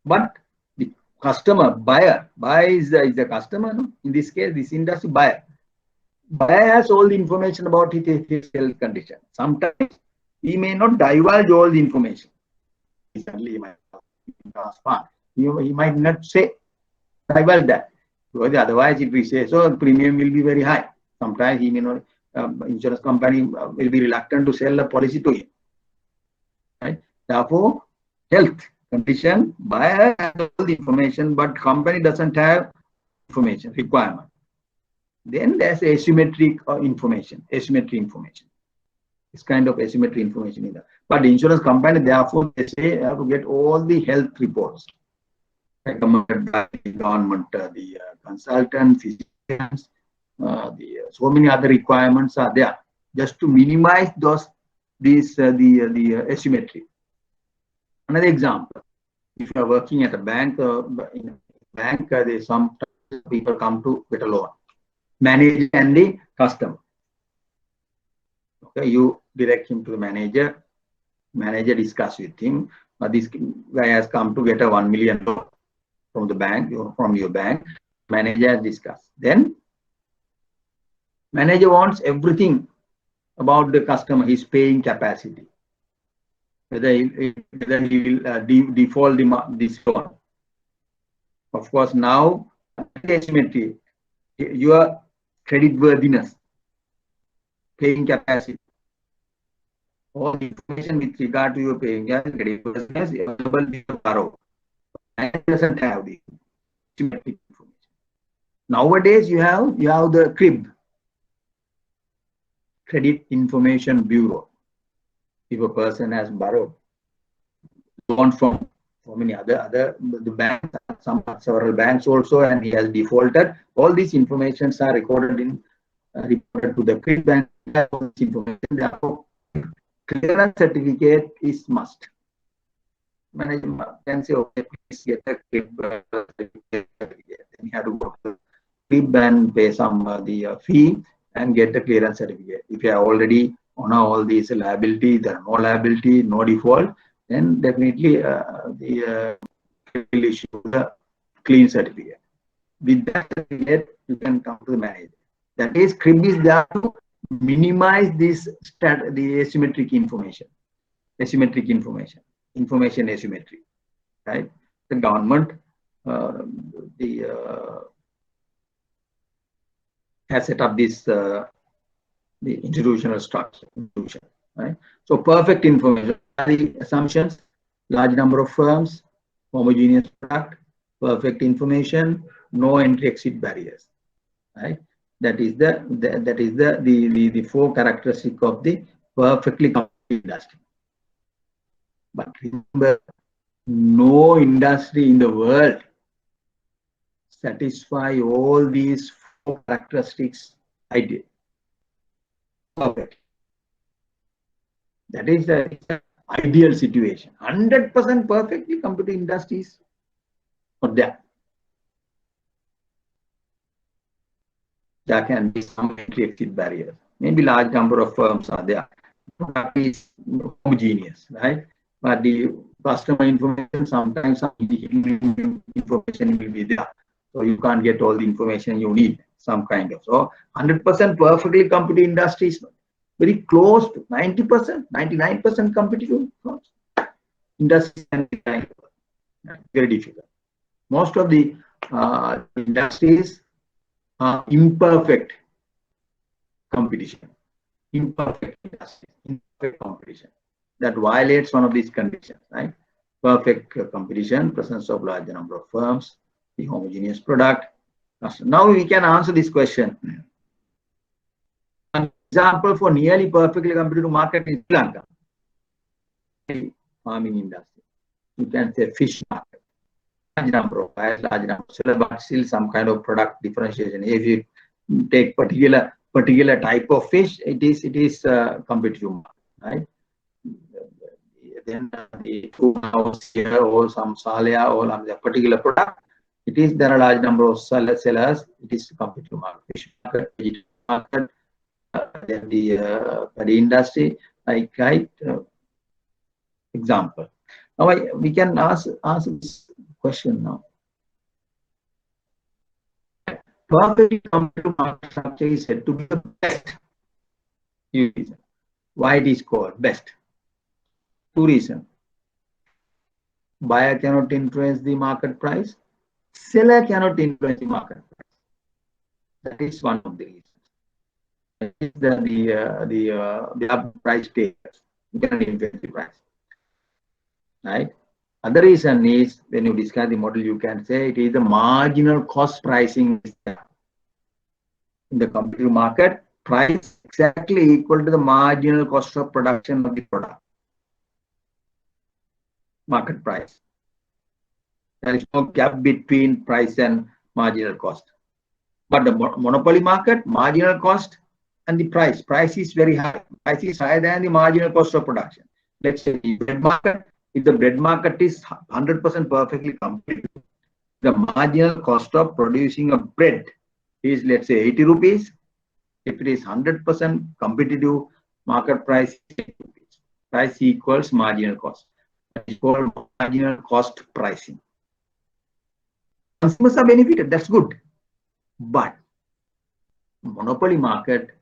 But the customer, buyer is the customer. No? In this case, this industry buyer has all the information about his health condition. Sometimes he may not divulge all the information. Recently, he might not say divulge that, because otherwise, if we say so, the premium will be very high. Sometimes he may not. Insurance company will be reluctant to sell a policy to him. Right? Therefore, health condition, buyer has all the information, but company doesn't have information requirement. Then there's asymmetric information, asymmetry information. This kind of asymmetry information in there. But the insurance company, therefore, they say you have to get all the health reports recommended by the government, the consultant, physicians, so many other requirements are there, just to minimize the asymmetry. Another example, if you are working at a bank, in a bank, some people come to get a loan. Manager and the customer. Okay, you direct him to the manager. Manager discuss with him. This guy has come to get a 1 million loan from the bank, from your bank. Manager has discussed. Then manager wants everything about the customer, his paying capacity. Whether he will default this loan. Of course, now asymmetry, your creditworthiness, paying capacity, all the information with regard to your paying capacity, creditworthiness is available in your borrower. And doesn't have the asymmetric information. Nowadays, you have the CRIB, Credit Information Bureau. If a person has borrowed loan from many other the banks, several banks also, and he has defaulted, all these informations are recorded in reported to the CRIB bank. Information, therefore, clearance certificate is must. Manager can say, okay, please get a CRIB certificate. Then you have to go to CRIB and pay some the fee and get the clearance certificate. If you have already on all these liability, there are no liability, no default, then definitely the will issue the clean certificate. With that certificate, you can come to the manager. That is, CRIB is there to minimize the asymmetric information. Asymmetric information asymmetry, right? The government, has set up this the institutional structure, right? So perfect information, the assumptions, large number of firms, homogeneous product, perfect information, no entry exit barriers, right? That is the four characteristics of the perfectly complete industry. But remember, no industry in the world satisfy all these four characteristics ideal. Perfect. That is the ideal situation. 100% perfectly computer industries are there. There can be some entry exit barriers. Maybe large number of firms are there. Product is homogeneous, right? but the customer information, sometimes some hidden information will be there. So you can't get all the information you need, some kind of. So 100% perfectly competitive industry is very close to 90%, 99% competitive. Industry is very difficult. Most of the industries are imperfect competition, imperfect industry, imperfect competition. That violates one of these conditions, right? Perfect competition, presence of larger number of firms, the homogeneous product. Now we can answer this question. An example for nearly perfectly competitive market is Sri Lanka. Farming industry. You can say fish market. Large number of buyers, large number of sellers, but still some kind of product differentiation. If you take particular type of fish, it is competitive market, right? Then the food house here or some salia or some particular product, there are large number of sellers. It is competitive market. Fish market, vegetable market, then the industry, like example. Now we can ask this question now. Perfectly competitive market structure is said to be the best. Why it is called best? Two reasons. Buyer cannot influence the market price. Seller cannot influence the market price. That is one of the reasons. That is the price takers. You cannot influence the price. Right? Other reason is when you discuss the model, you can say it is the marginal cost pricing in the competitive market. Price exactly equal to the marginal cost of production of the product. Market price. There is no gap between price and marginal cost. But the monopoly market, marginal cost and the price. Price is very high. Price is higher than the marginal cost of production. Let's say the bread market. If the bread market is 100% perfectly competitive, the marginal cost of producing a bread is, let's say, 80 rupees. If it is 100% competitive, market price is 80 rupees. Price equals marginal cost. That is called marginal cost pricing. Consumers are benefited, that's good. But monopoly market,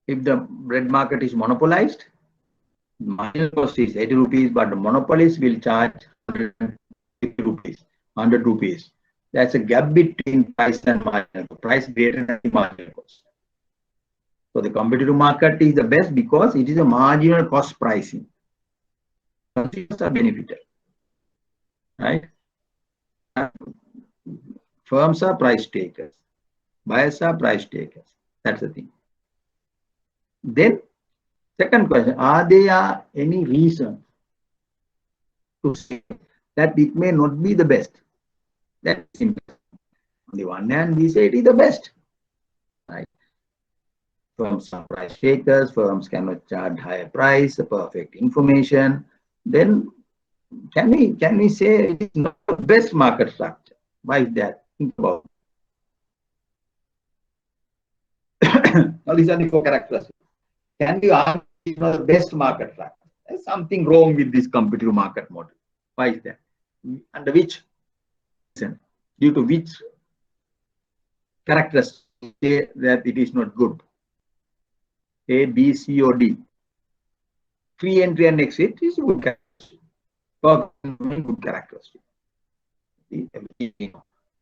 if the bread market is monopolized, marginal cost is 80 rupees, but the monopolist will charge 150 rupees, 100 rupees. That's a gap between price and marginal cost. Price greater than the marginal cost. So the competitive market is the best because it is a marginal cost pricing. Consumers are benefited, right? Firms are price takers. Buyers are price takers. That's the thing. Then, second question, are there any reasons to say that it may not be the best? That's simple. On the one hand, we say it is the best. Right? Firms are price takers, firms cannot charge higher price, perfect information. Then can we say it is not the best market structure? Why is that? Think about it. Now these are the four characteristics. Can we argue it is not the best market structure? There's something wrong with this competitive market model. Why is that? Under which reason? Due to which characteristics say that it is not good? A, B, C, or D? Free entry and exit is a good characteristic. Good characteristic.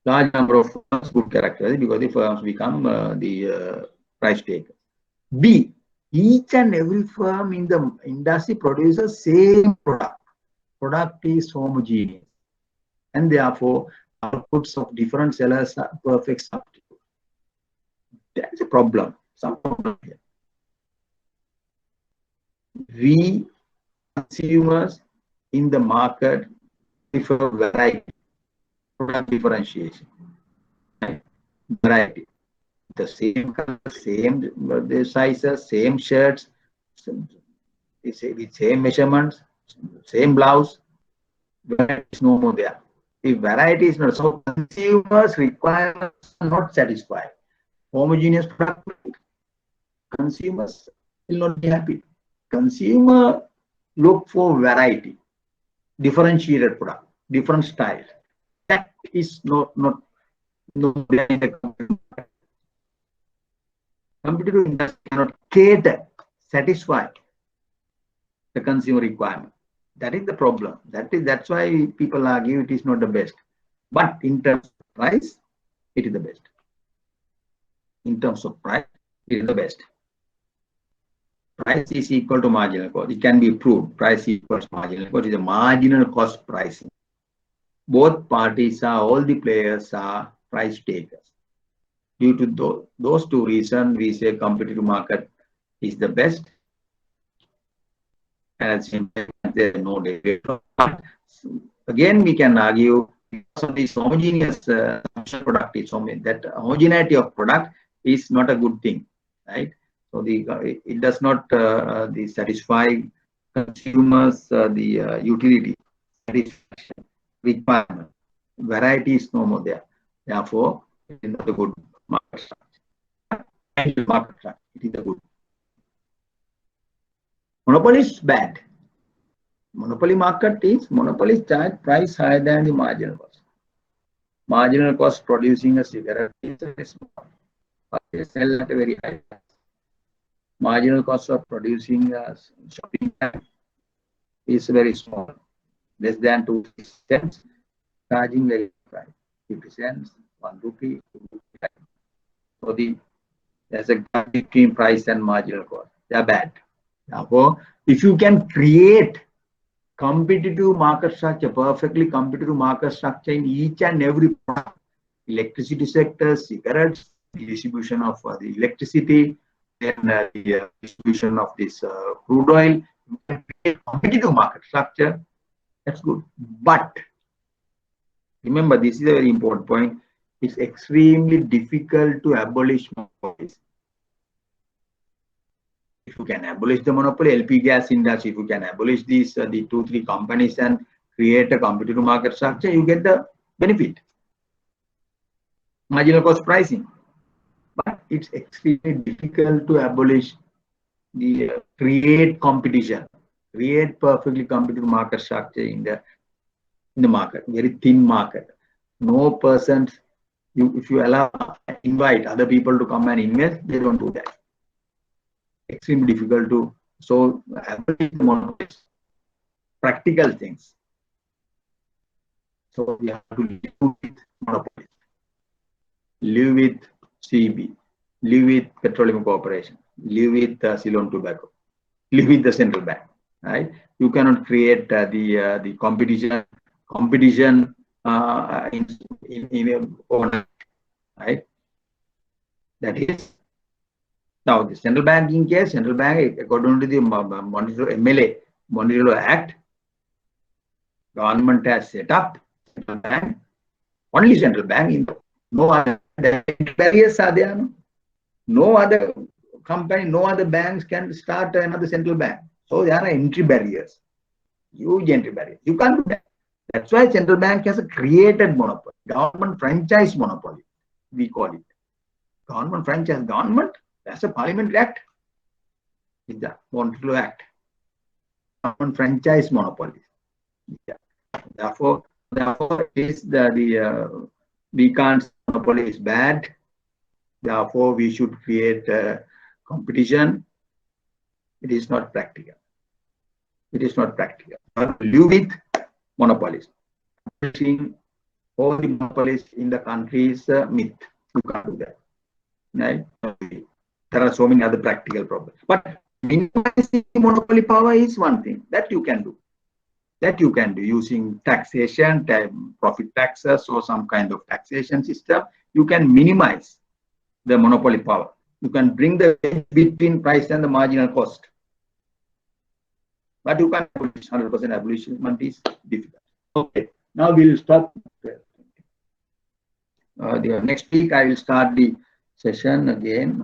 Large number of firms, good characteristic, because the firms become the price takers. B, each and every firm in the industry produces same product. Product is homogeneous, and therefore outputs of different sellers are perfect substitute. That's a problem. Some problem here. We consumers in the market prefer variety, product differentiation, right? Variety. The same color, same the sizes, same shirts, with same measurements, same blouse. Variety is no more there. If variety is not, so consumers' requirements are not satisfied. Homogeneous product, consumers will not be happy. Consumer look for variety. differentiated product, different style. That is not there in the competitive industry cannot cater, satisfy the consumer requirement. That is the problem. That's why people argue it is not the best. But in terms of price, it is the best. In terms of price, it is the best. Price is equal to marginal cost. It can be proved. Price equals marginal cost is a marginal cost pricing. Both parties all the players are price takers. Due to those two reasons, we say competitive market is the best. And at the same time, there is no debate. Again, we can argue because of this homogeneous product is that homogeneity of product is not a good thing, right? So it does not satisfy consumers the utility satisfaction requirement. Variety is no more there. Therefore, it is not a good market structure. Market structure. It is a good. Monopoly is bad. Monopoly market is monopoly charge price higher than the marginal cost. Marginal cost producing a cigarette is very small. But they sell at a very high price. Marginal cost of producing a shopping bag is very small, less than 2 cents, charging very high, 50 cents, 1 rupee. So there's a gap between price and marginal cost. They are bad. Therefore, if you can create competitive market structure, perfectly competitive market structure in each and every product, electricity sector, cigarettes, the distribution of the electricity, then the distribution of this crude oil, you can create competitive market structure, that's good. But remember, this is a very important point. It's extremely difficult to abolish monopolies. If you can abolish the monopoly, LP gas industry, if you can abolish these the 2-3 companies and create a competitive market structure, you get the benefit. Marginal cost pricing. But it's extremely difficult to abolish the create competition, create perfectly competitive market structure in the market, very thin market. No person, if you invite other people to come and invest, they don't do that. Extremely difficult to abolish the monopolies, practical things. So we have to live with monopolies, live with CB, live with Petroleum Corporation, live with Ceylon Tobacco, live with the central bank. Right? You cannot create the competition in overnight. Right? That is. Now, the central banking case, central bank, according to the Monetary Act, government has set up central bank, only central bank. No other barriers are there. No other company, no other banks can start another central bank. So there are entry barriers, huge entry barriers. You can't do that. That's why central bank has a created monopoly, government franchise monopoly, we call it. Government franchise, government. That's a parliamentary act. It's the Monetary Act. Government franchise monopoly. Yeah. Therefore, is we can't monopoly is bad. Therefore, we should create competition. It is not practical. It is not practical. Live with monopolies. All the monopolies in the country is a myth. You can't do that. Right? There are so many other practical problems. But minimizing monopoly power is one thing that you can do. That you can do using taxation, profit taxes, or some kind of taxation system. You can minimize the monopoly power. You can bring the between price and the marginal cost. But you can't abolish 100% abolition is difficult. Okay, now we will stop. The next week I will start the session again.